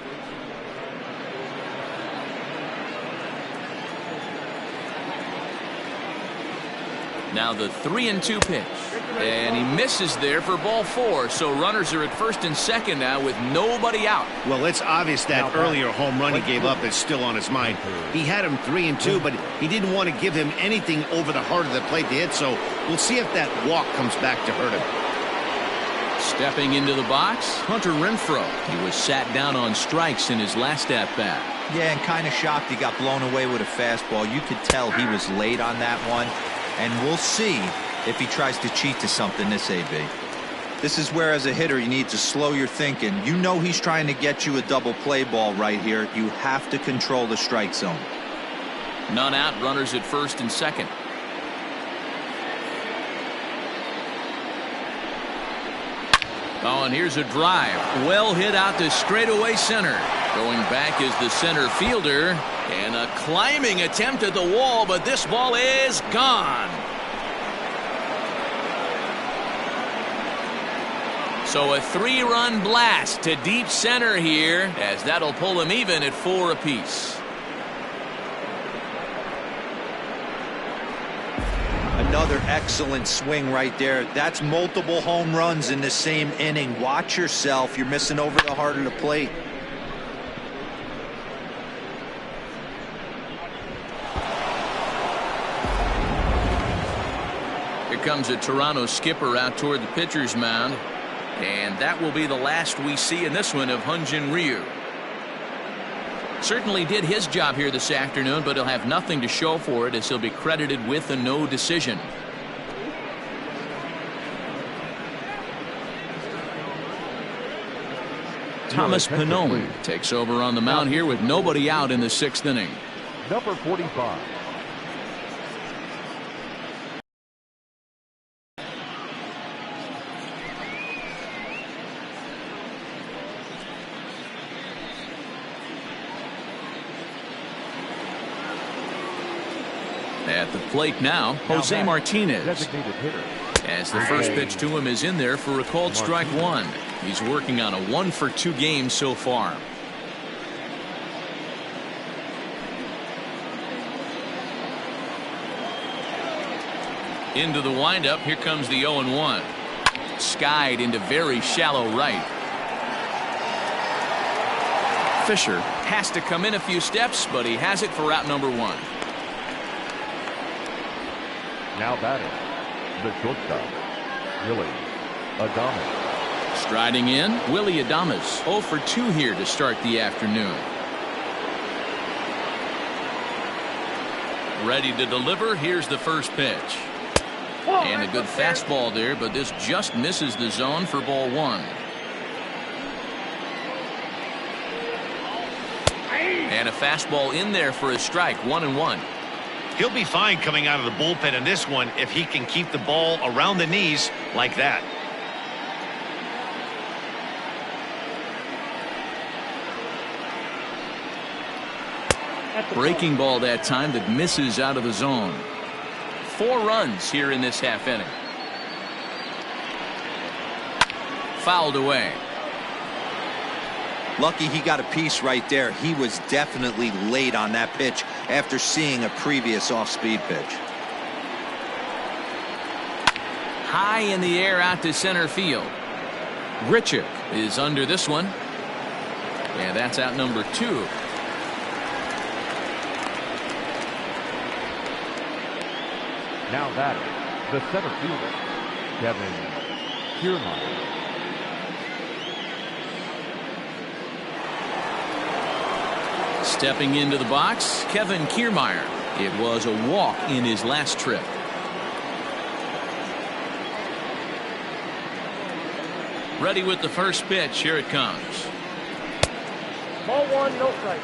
Now the 3-2 pitch. And he misses there for ball 4. So runners are at first and second now with nobody out. Well, it's obvious that earlier home run he gave up is still on his mind. He had him 3-2, but he didn't want to give him anything over the heart of the plate to hit. So we'll see if that walk comes back to hurt him. Stepping into the box, Hunter Renfroe. He was sat down on strikes in his last at-bat. Yeah, and kind of shocked he got blown away with a fastball. You could tell he was late on that one. And we'll see if he tries to cheat to something this AB. This is where, as a hitter, you need to slow your thinking. You know he's trying to get you a double play ball right here. You have to control the strike zone. None out, runners at first and second. Oh, and here's a drive. Well hit out to straightaway center. Going back is the center fielder. And a climbing attempt at the wall, but this ball is gone. So a 3-run blast to deep center here, as that'll pull them even at 4 apiece. Another excellent swing right there. That's multiple home runs in the same inning. Watch yourself. You're missing over the heart of the plate. Here comes a Toronto skipper out toward the pitcher's mound. And that will be the last we see in this one of Hyun-Jin Ryu. Certainly did his job here this afternoon, but he'll have nothing to show for it as he'll be credited with a no decision. Thomas Pannone takes over on the mound here with nobody out in the 6th inning. Number 45. At the plate now, Jose Martinez. Designated hitter. As the first pitch to him is in there for a called strike 1. He's working on a 1-for-2 game so far. Into the windup. Here comes the 0-1. Skied into very shallow right. Fisher has to come in a few steps, but he has it for out number 1. Now batting, the shortstop, Willie Adames. Striding in, Willie Adames. 0 for 2 here to start the afternoon. Ready to deliver. Here's the first pitch. And a good fastball there, but this just misses the zone for ball 1. And a fastball in there for a strike. 1-1. He'll be fine coming out of the bullpen in this one if he can keep the ball around the knees like that. Breaking ball that time that misses out of the zone. 4 runs here in this half inning. Fouled away. Lucky he got a piece right there. He was definitely late on that pitch after seeing a previous off-speed pitch. High in the air out to center field. Grichuk is under this one. And that's out number 2. Now batting, the center fielder, Kevin Kiermaier. Stepping into the box, Kevin Kiermaier. It was a walk in his last trip. Ready with the first pitch. Here it comes. Ball 1, no strike.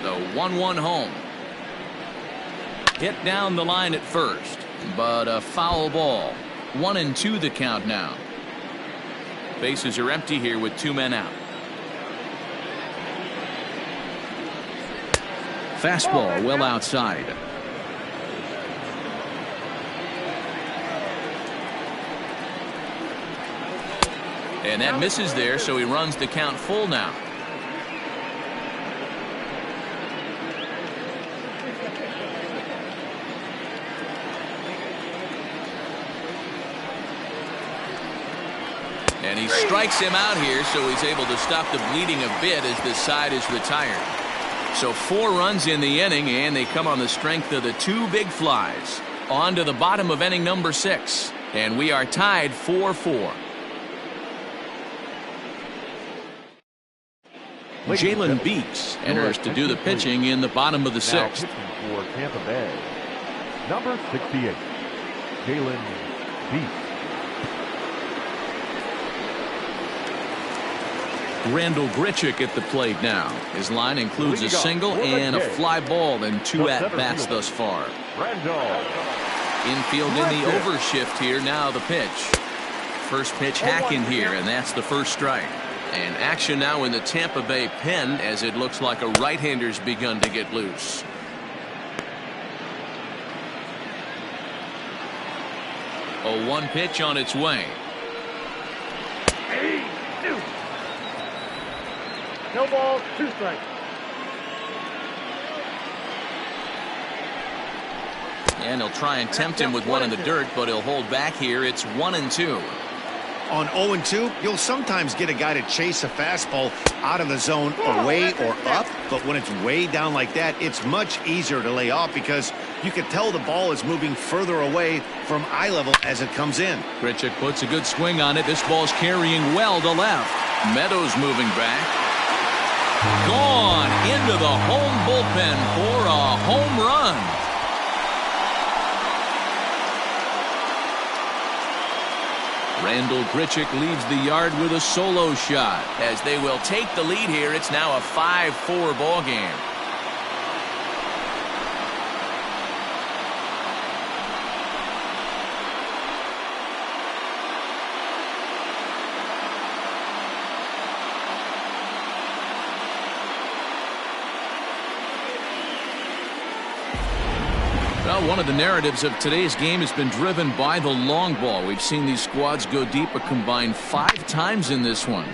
The 1-1 home. Hit down the line at first, but a foul ball. 1-2 the count now. Bases are empty here with 2 men out. Fastball well outside. And that misses there, so he runs the count full now. And he strikes him out here, so he's able to stop the bleeding a bit as this side is retired. So 4 runs in the inning, and they come on the strength of the 2 big flies. On to the bottom of inning number 6. And we are tied 4-4. Jalen Beeks enters to do the pitching in the bottom of the 6th. For Tampa Bay, number 68, Jalen Beeks. Randall Grichuk at the plate now. His line includes a single and a fly ball and 2 at-bats thus far. Infield in the overshift here. Now the pitch. First pitch hack in here, and that's the first strike. And action now in the Tampa Bay pen as it looks like a right-hander's begun to get loose. A 1 pitch on its way. No ball, 2 strikes. And he'll try and tempt him with one in the dirt, but he'll hold back here. It's 1-2. On 0-2, you'll sometimes get a guy to chase a fastball out of the zone away or up, but when it's way down like that, it's much easier to lay off because you can tell the ball is moving further away from eye level as it comes in. Grichuk puts a good swing on it. This ball's carrying well to left. Meadows moving back. Gone into the home bullpen for a home run. Randall Grichuk leads the yard with a solo shot. As they will take the lead here, it's now a 5-4 ball game. Well, one of the narratives of today's game has been driven by the long ball. We've seen these squads go deep a combined 5 times in this one.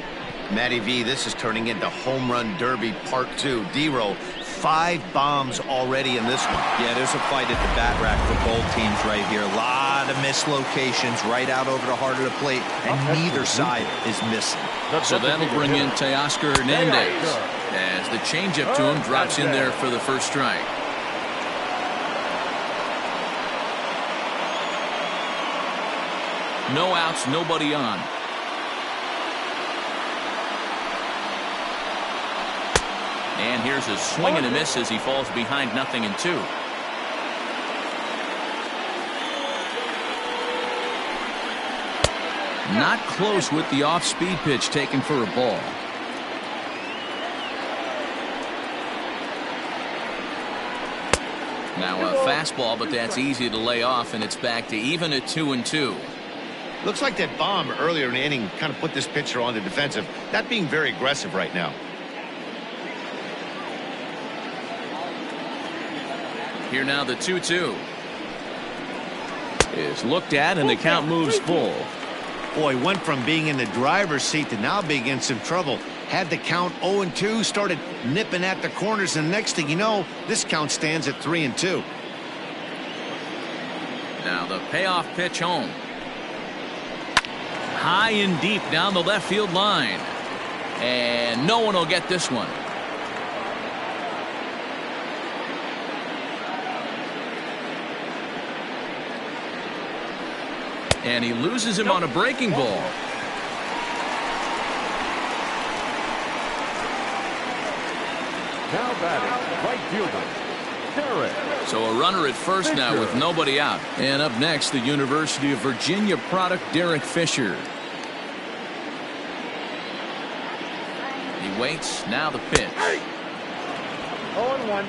Matty V, this is turning into Home Run Derby Part 2. D-Row, 5 bombs already in this one. Yeah, there's a fight at the bat rack for both teams right here. A lot of mislocations right out over the heart of the plate, and neither side is missing. So that'll bring in Teoscar Hernandez as the changeup to him drops in there for the first strike. No outs, nobody on. And here's a swing and a miss as he falls behind 0-2. Not close with the off-speed pitch taken for a ball. Now a fastball, but that's easy to lay off, and it's back to even at 2-2. Looks like that bomb earlier in the inning kind of put this pitcher on the defensive. Not being very aggressive right now. Here now the 2-2 is looked at, and the count moves full. Boy, went from being in the driver's seat to now being in some trouble. Had the count 0-2, started nipping at the corners, and next thing you know, this count stands at 3-2. Now the payoff pitch home. High and deep down the left field line. And no one will get this one. And he loses him on a breaking ball. Now batting, right fielder, Derek. So a runner at first now with nobody out. And up next, the University of Virginia product, Derek Fisher. He waits. Now the pitch. 0-1.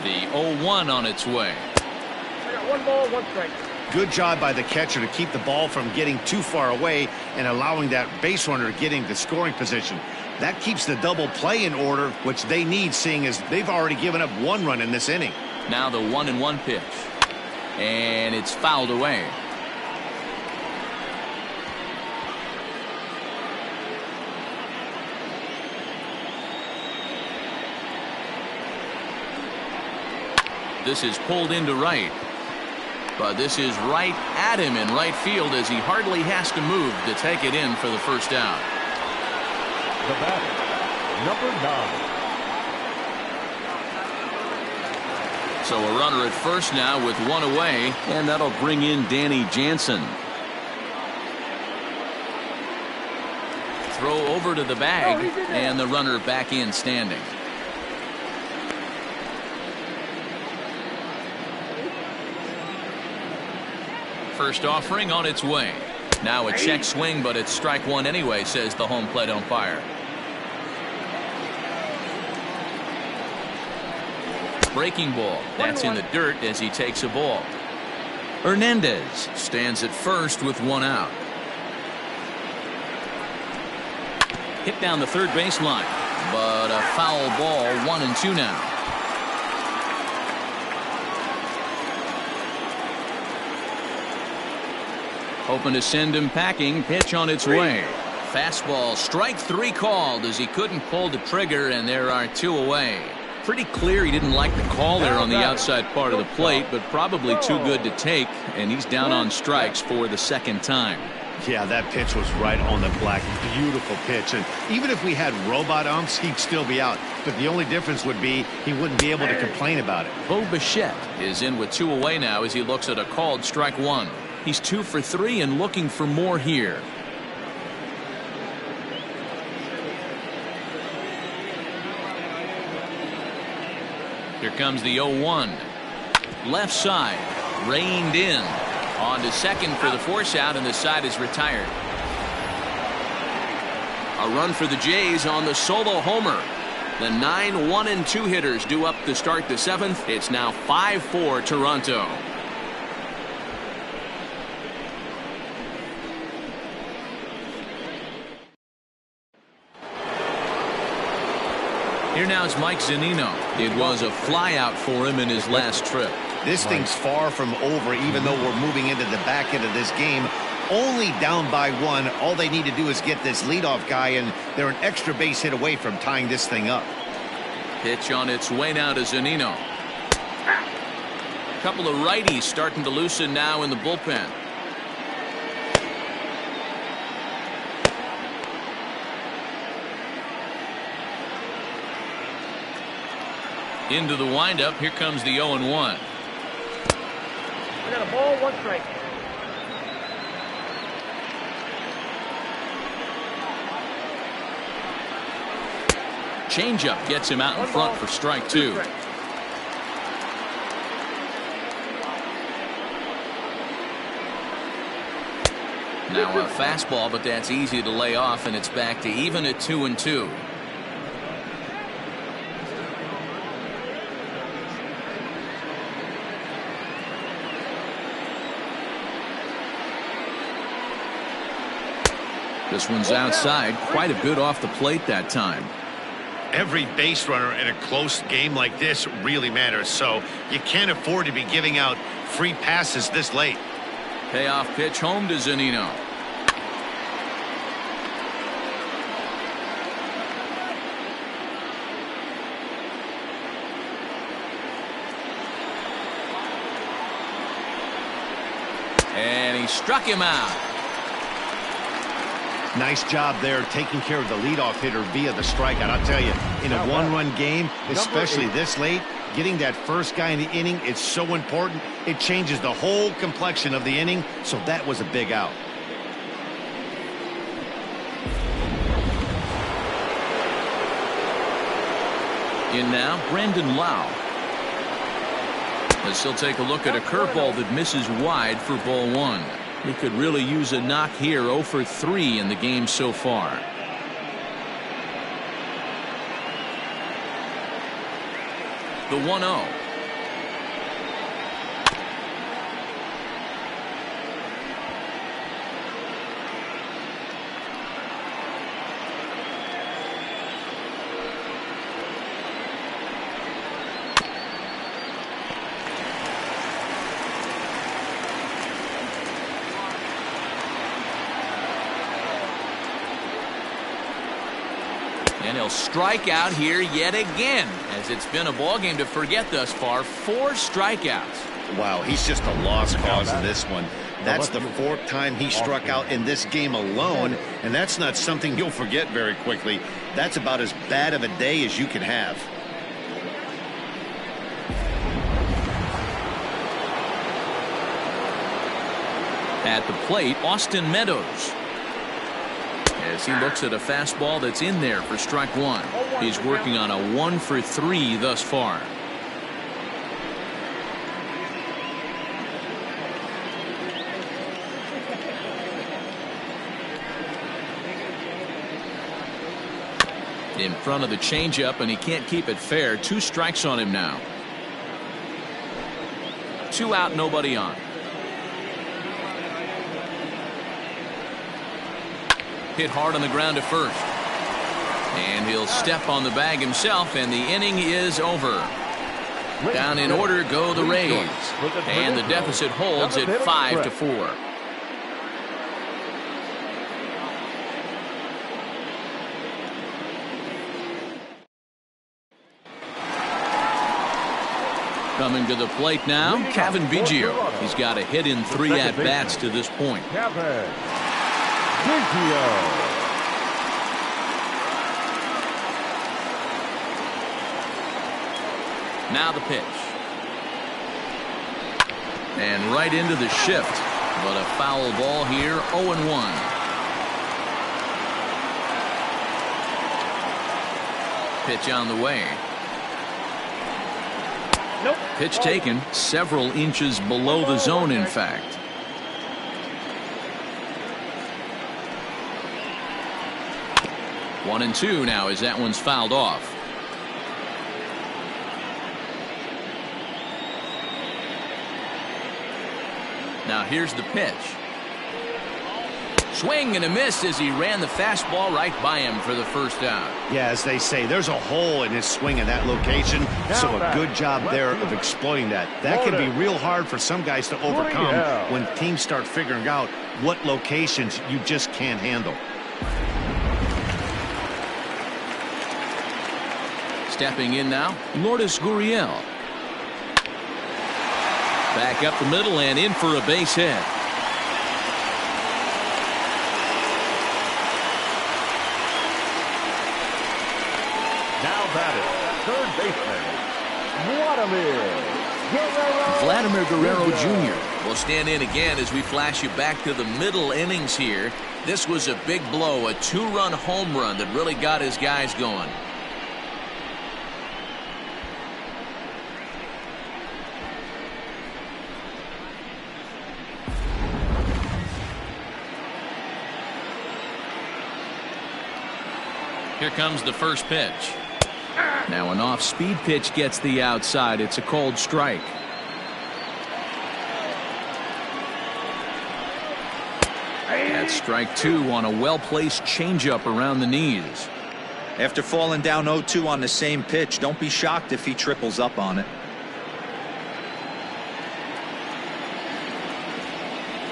The 0-1 on its way. I got 1 ball, 1 strike. Good job by the catcher to keep the ball from getting too far away and allowing that base runner getting the scoring position. That keeps the double play in order, which they need, seeing as they've already given up 1 run in this inning. Now the 1-1 pitch. And it's fouled away. This is pulled into right. But this is right at him in right field as he hardly has to move to take it in for the first down. The batter, number 9. So a runner at first now with one away, and that'll bring in Danny Jansen. Throw over to the bag, and the runner back in standing. First offering on its way. Now a check swing, but it's strike one anyway, says the home plate umpire. Breaking ball. That's in the dirt as he takes a ball. Hernandez stands at first with one out. Hit down the third baseline, but a foul ball, 1-2 now. Hoping to send him packing. Pitch on its way. Fastball, strike three called as he couldn't pull the trigger, and there are two away. Pretty clear he didn't like the call there on the outside part of the plate, but probably too good to take, and he's down on strikes for the second time. Yeah, that pitch was right on the black. Beautiful pitch. And even if we had robot umps, he'd still be out. But the only difference would be he wouldn't be able to complain about it. Bo Bichette is in with two away now as he looks at a called strike one. He's 2 for 3 and looking for more here. Here comes the 0-1. Left side, reined in. On to second for the force out, and the side is retired. A run for the Jays on the solo homer. The 9 1-2 hitters due up to start the seventh. It's now 5-4 Toronto. Here now is Mike Zunino. It was a flyout for him in his last trip. This thing's far from over, even though we're moving into the back end of this game. Only down by one. All they need to do is get this leadoff guy, and they're an extra base hit away from tying this thing up. Pitch on its way now to Zunino. A couple of righties starting to loosen now in the bullpen. Into the windup. Here comes the 0-1. I got a ball, 1 strike. Changeup gets him out in front for strike two. Now a fastball, but that's easy to lay off, and it's back to even at 2-2. This one's outside. Quite a bit off the plate that time. Every base runner in a close game like this really matters, so you can't afford to be giving out free passes this late. Payoff pitch home to Zunino. And he struck him out. Nice job there taking care of the leadoff hitter via the strikeout. I'll tell you, in a one-run game, especially this late, getting that first guy in the inning, it's so important. It changes the whole complexion of the inning, so that was a big out. In now, Brandon Lau. As he'll take a look at a curveball that misses wide for ball one. He could really use a knock here. 0 for 3 in the game so far. The 1-0. And he'll strike out here yet again, as it's been a ball game to forget thus far. 4 strikeouts. Wow, he's just a lost cause in this one. That's the 4th time he struck out in this game alone, and that's not something you'll forget very quickly. That's about as bad of a day as you can have. At the plate, Austin Meadows. As he looks at a fastball that's in there for strike 1. He's working on a 1 for 3 thus far. In front of the changeup, and he can't keep it fair. 2 strikes on him now. 2 out, nobody on. Hit hard on the ground to first. And he'll step on the bag himself, and the inning is over. Down in order go the Rays. And the deficit holds at 5-4. Coming to the plate now, Kevin Biggio. He's got a hit in 3 at-bats to this point. Now the pitch. And right into the shift. But a foul ball here, 0-1. Pitch on the way. Nope. Pitch taken several inches below the zone, in fact. One and 2 now as that one's fouled off. Now here's the pitch. Swing and a miss as he ran the fastball right by him for the first out. Yeah, as they say, there's a hole in his swing in that location, so a good job there of exploiting that. That can be real hard for some guys to overcome when teams start figuring out what locations you just can't handle. Stepping in now, Lourdes Gurriel. Back up the middle and in for a base hit. Now batting, third baseman, Vladimir Guerrero Jr. will stand in again as we flash you back to the middle innings here. This was a big blow, a 2-run home run that really got his guys going. Here comes the first pitch. Now an off-speed pitch gets the outside. It's a cold strike. That's strike 2 on a well-placed changeup around the knees. After falling down 0-2 on the same pitch, don't be shocked if he triples up on it.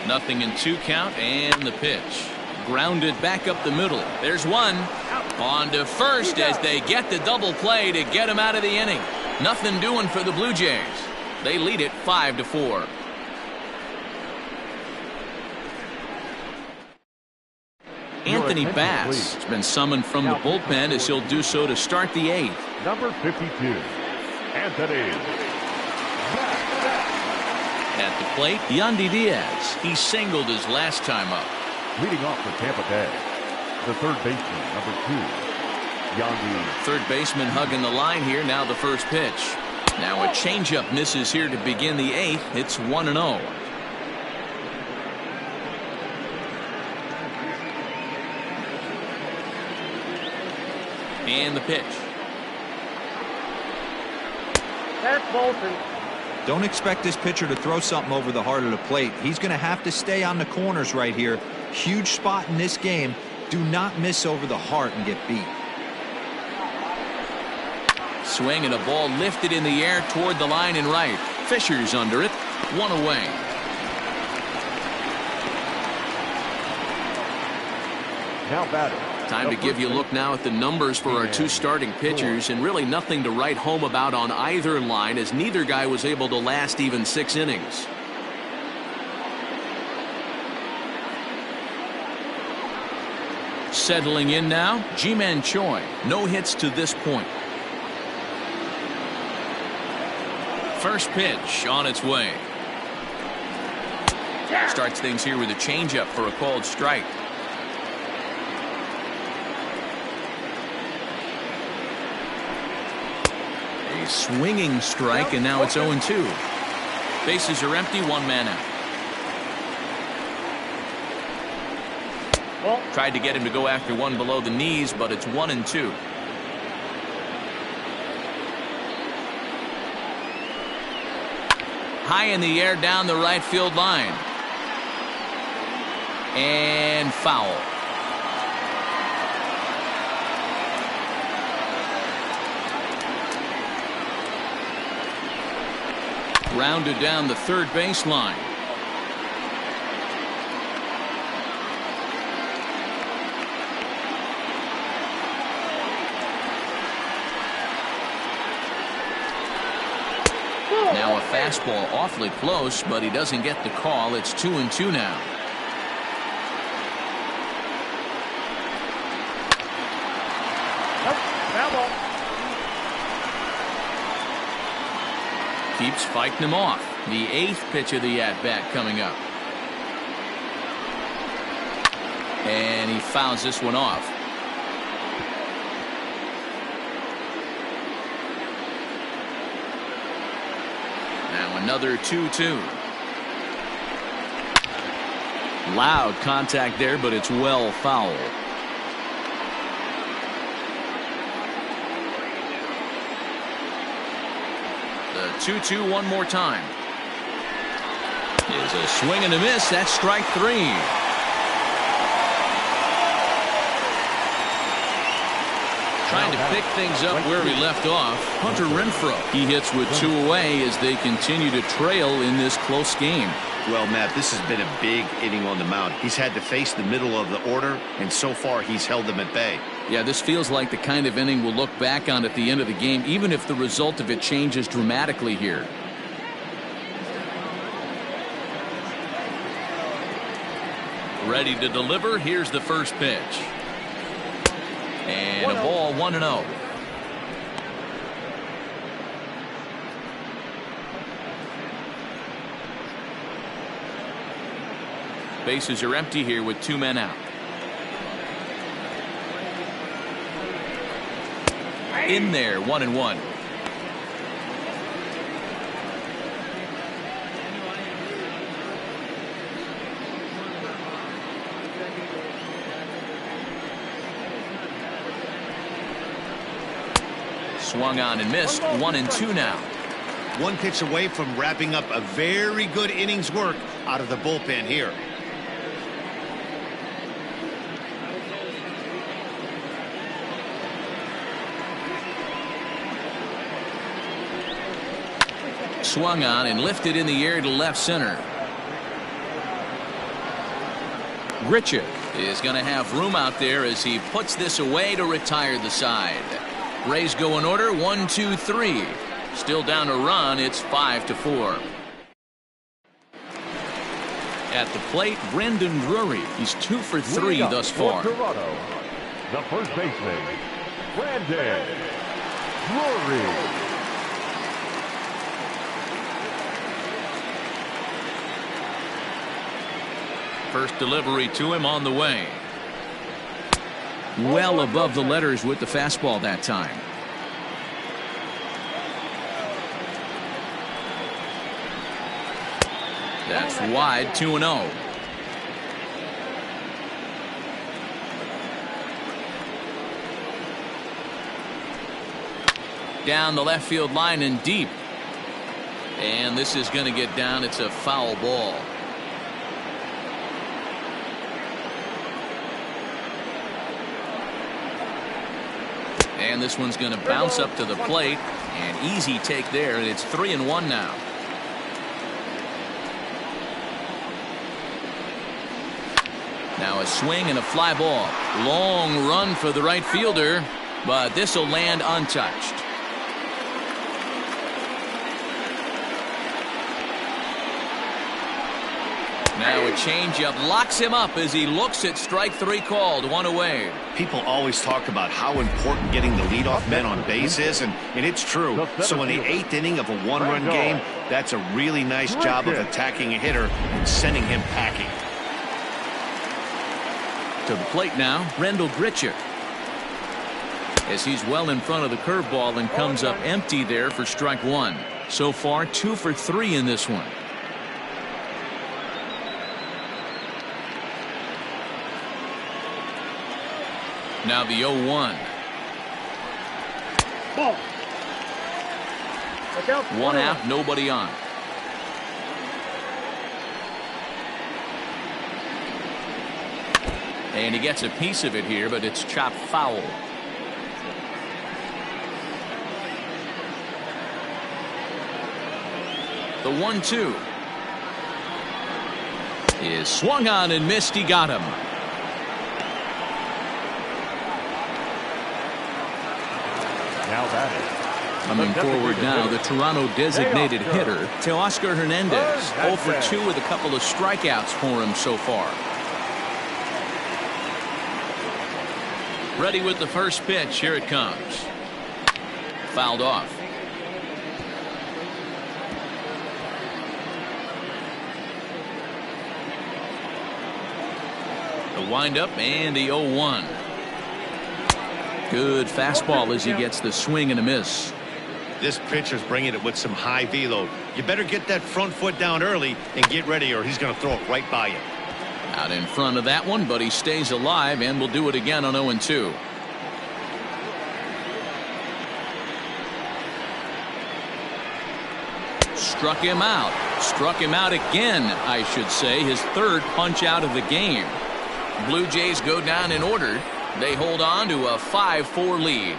Nothing in 2 count, and the pitch. Grounded back up the middle. There's one. On to first as they get the double play to get him out of the inning. Nothing doing for the Blue Jays. They lead it 5-4. Anthony Bass has been summoned from the bullpen as he'll do so to start the 8th. Number 52, Anthony Bass. At the plate, Yandy Diaz. He singled his last time up. Leading off for Tampa Bay, the third baseman, number 2, Yandy. Third baseman hugging the line here. Now the first pitch. Now a changeup misses here to begin the 8th. It's 1-0. And the pitch. That's Bolton. Don't expect this pitcher to throw something over the heart of the plate. He's going to have to stay on the corners right here. Huge spot in this game. Do not miss over the heart and get beat. Swing and a ball lifted in the air toward the line and right. Fisher's under it. 1 away. Now batting, Time to give you a look now at the numbers for our two starting pitchers, and really nothing to write home about on either line, as neither guy was able to last even 6 innings. Settling in now, Ji-Man Choi. No hits to this point. First pitch on its way. Starts things here with a changeup for a called strike. A swinging strike, and now it's 0-2. Bases are empty, 1 man out. Tried to get him to go after one below the knees, but it's 1-2. High in the air down the right field line. And foul. Rounded down the third baseline. Now a fastball awfully close, but he doesn't get the call. It's 2-2 now. Keeps fighting him off. The 8th pitch of the at-bat coming up. And he fouls this one off. Now another 2-2. Loud contact there, but it's well foul. The 2-2 one more time. Is a swing and a miss. That's strike 3. Trying to pick things up where he left off. Hunter Renfroe. He hits with 2 away as they continue to trail in this close game. Well, Matt, this has been a big inning on the mound. He's had to face the middle of the order, and so far he's held them at bay. Yeah, this feels like the kind of inning we'll look back on at the end of the game, even if the result of it changes dramatically here. Ready to deliver. Here's the first pitch. And a ball, 1-0. Bases are empty here with 2 men out. In there, 1-1. Swung on and missed. 1-2 now. 1 pitch away from wrapping up a very good inning's work out of the bullpen here. Swung on and lifted in the air to left center. Grichuk is going to have room out there as he puts this away to retire the side. Rays go in order, 1, 2, 3. Still down a run. It's 5-4. At the plate, Brendan Drury. He's 2 for 3 thus far. Toronto, the first baseman, Brendan Drury. First delivery to him on the way. Well above the letters with the fastball that time. That's wide, 2-0. Down the left field line and deep. And this is going to get down. It's a foul ball. And this one's going to bounce up to the plate. An easy take there, and it's 3-1 now. Now a swing and a fly ball. Long run for the right fielder, but this will land untouched. Now a changeup locks him up as he looks at strike 3 called. 1 away. People always talk about how important getting the leadoff man on base is, and it's true. So in the 8th inning of a 1-run game, that's a really nice job of attacking a hitter and sending him packing. To the plate now, Rendell Gritcher. As he's well in front of the curveball and comes up empty there for strike 1. So far 2 for 3 in this one. Now the 0-1. Ball. Look out. 1 out, nobody on. And he gets a piece of it here, but it's chopped foul. The 1-2 is swung on and missed. He got him. Now batting. Coming forward now, the Toronto designated hitter, Teoscar Hernandez. 0 for 2 with a couple of strikeouts for him so far. Ready with the first pitch. Here it comes. Fouled off. The windup and the 0-1. Good fastball as he gets the swing and a miss. This pitcher's bringing it with some high velo. You better get that front foot down early and get ready, or he's going to throw it right by you. Out in front of that one, but he stays alive and will do it again on 0-2. Struck him out. Struck him out again, I should say. His 3rd punch out of the game. Blue Jays go down in order. They hold on to a 5-4 lead.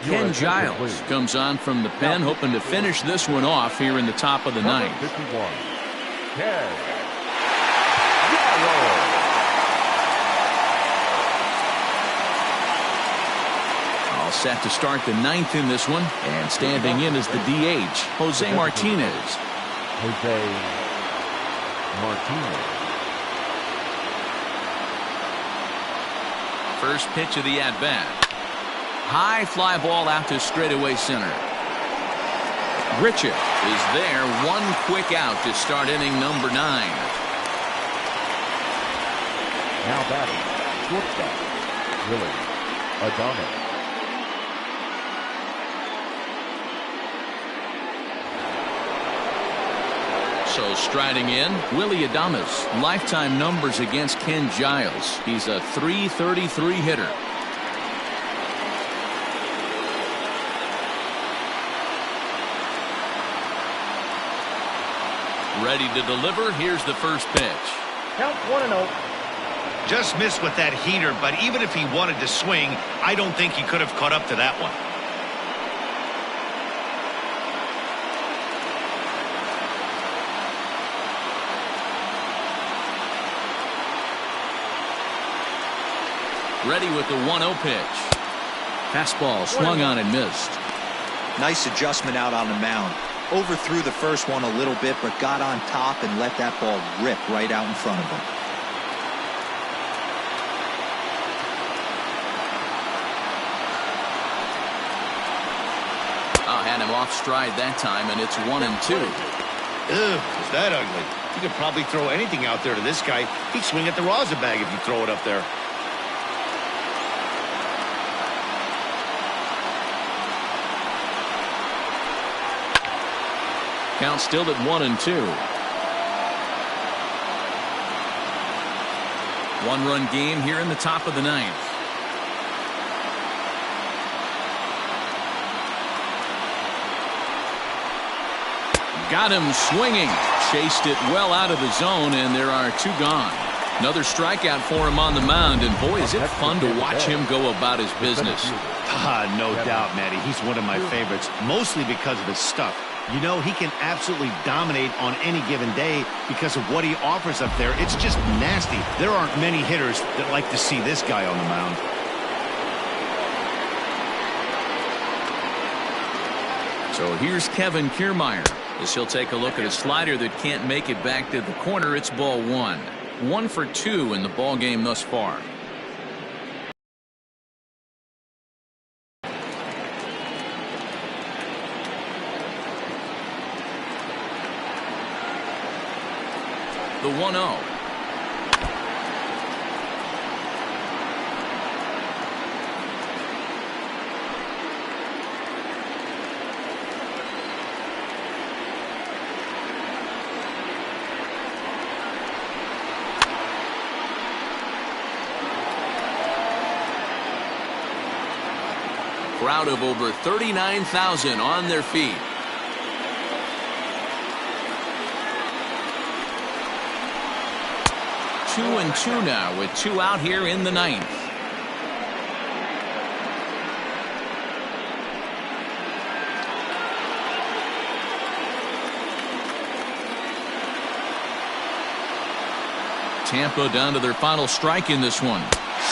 Ken Giles comes on from the pen, hoping to finish this one off here in the top of the 9th. 51. Ken. All set to start the 9th in this one, and standing in is the DH, Jose Martinez. Jose Martinez. First pitch of the at-bat. High fly ball out to straightaway center. Gritcher is there. 1 quick out to start inning number 9. Now batting, shortstop, Willie Adames. So striding in, Willie Adames. Lifetime numbers against Ken Giles. He's a .333 hitter. Ready to deliver. Here's the first pitch. Count 1-0. Just missed with that heater, but even if he wanted to swing, I don't think he could have caught up to that one. Ready with the 1-0 pitch. Fastball swung on and missed. Nice adjustment out on the mound. Overthrew the first one a little bit, but got on top and let that ball rip right out in front of him. Had him off stride that time, and it's 1-2. Ugh, is that ugly? You could probably throw anything out there to this guy. He'd swing at the rosin bag if you throw it up there. Count still at 1-2. 1-run game here in the top of the 9th. Got him swinging. Chased it well out of the zone, and there are 2 gone. Another strikeout for him on the mound, and boy, is it fun to watch him go about his business. No doubt, Matty. He's one of my favorites, mostly because of his stuff. You know, he can absolutely dominate on any given day because of what he offers up there. It's just nasty. There aren't many hitters that like to see this guy on the mound. So here's Kevin Kiermaier as he'll take a look at a slider that can't make it back to the corner. It's ball one. 1 for 2 in the ball game thus far. The 1-0. Crowd of over 39,000 on their feet. Two and two now with 2 out here in the 9th. Tampa down to their final strike in this one.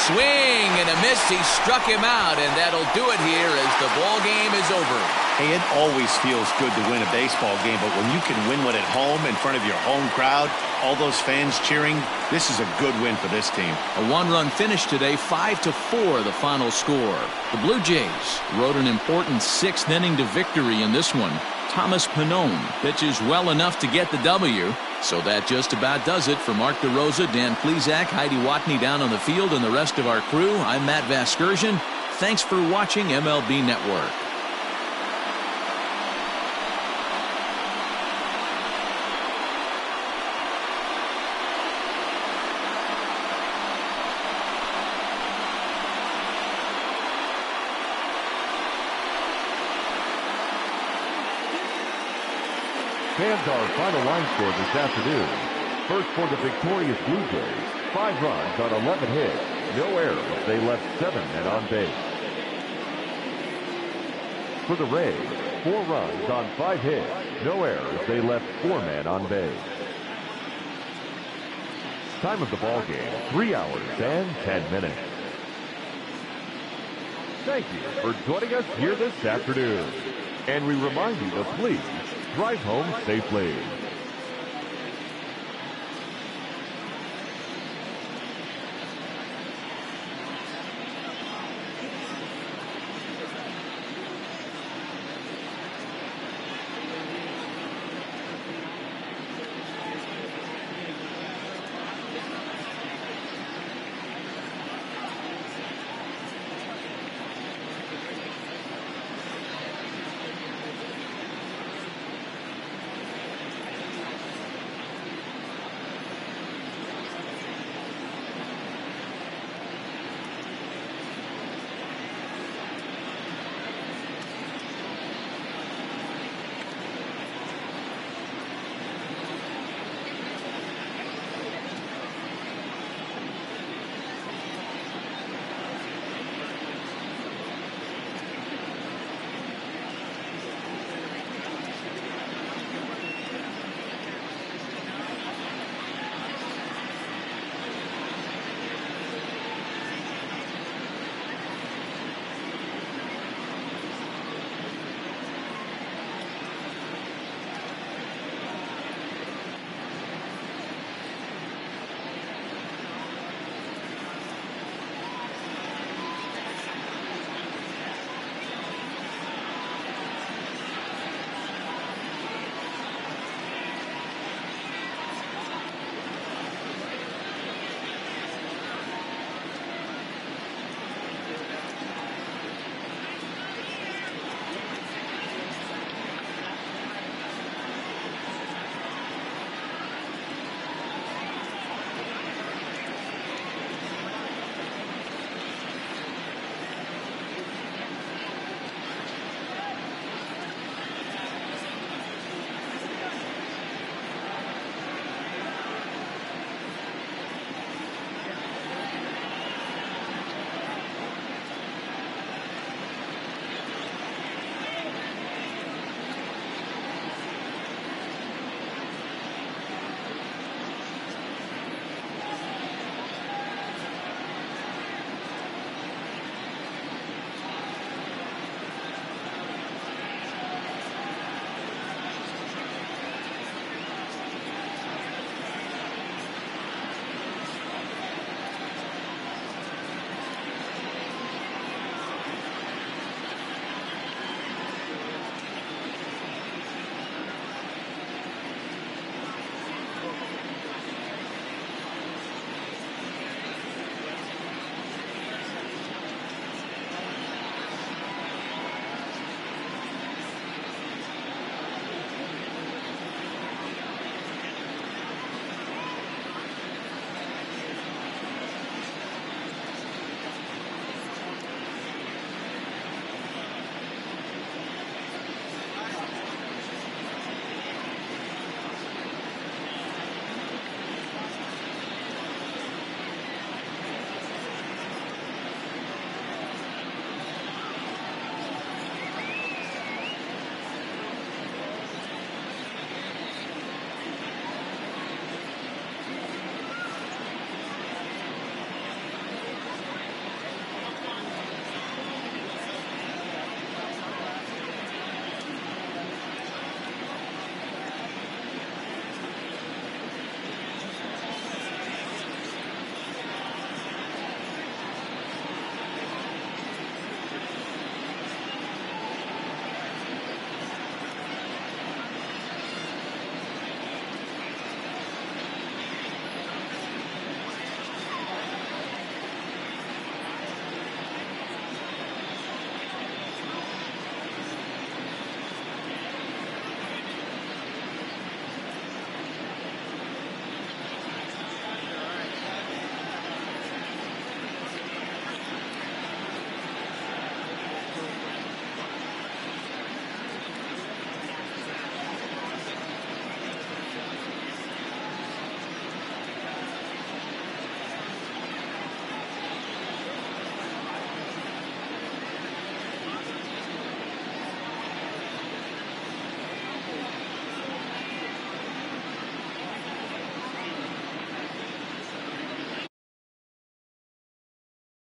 Swing and a miss. He struck him out, and that'll do it here as the ball game is over. Hey, it always feels good to win a baseball game, but when you can win one at home in front of your home crowd, all those fans cheering, this is a good win for this team. A 1-run finish today, 5-4 the final score. The Blue Jays rode an important 6th inning to victory in this one. Thomas Pannone pitches well enough to get the W. So that just about does it for Mark DeRosa, Dan Plesac, Heidi Watney down on the field, and the rest of our crew. I'm Matt Vasgersian. Thanks for watching MLB Network. Fans, our final line score this afternoon. First for the victorious Blue Jays, 5 runs on 11 hits, no errors. They left 7 men on base. For the Rays, 4 runs on 5 hits, no errors. They left 4 men on base. Time of the ball game, 3 hours and 10 minutes. Thank you for joining us here this afternoon. And we remind you to please drive home safely.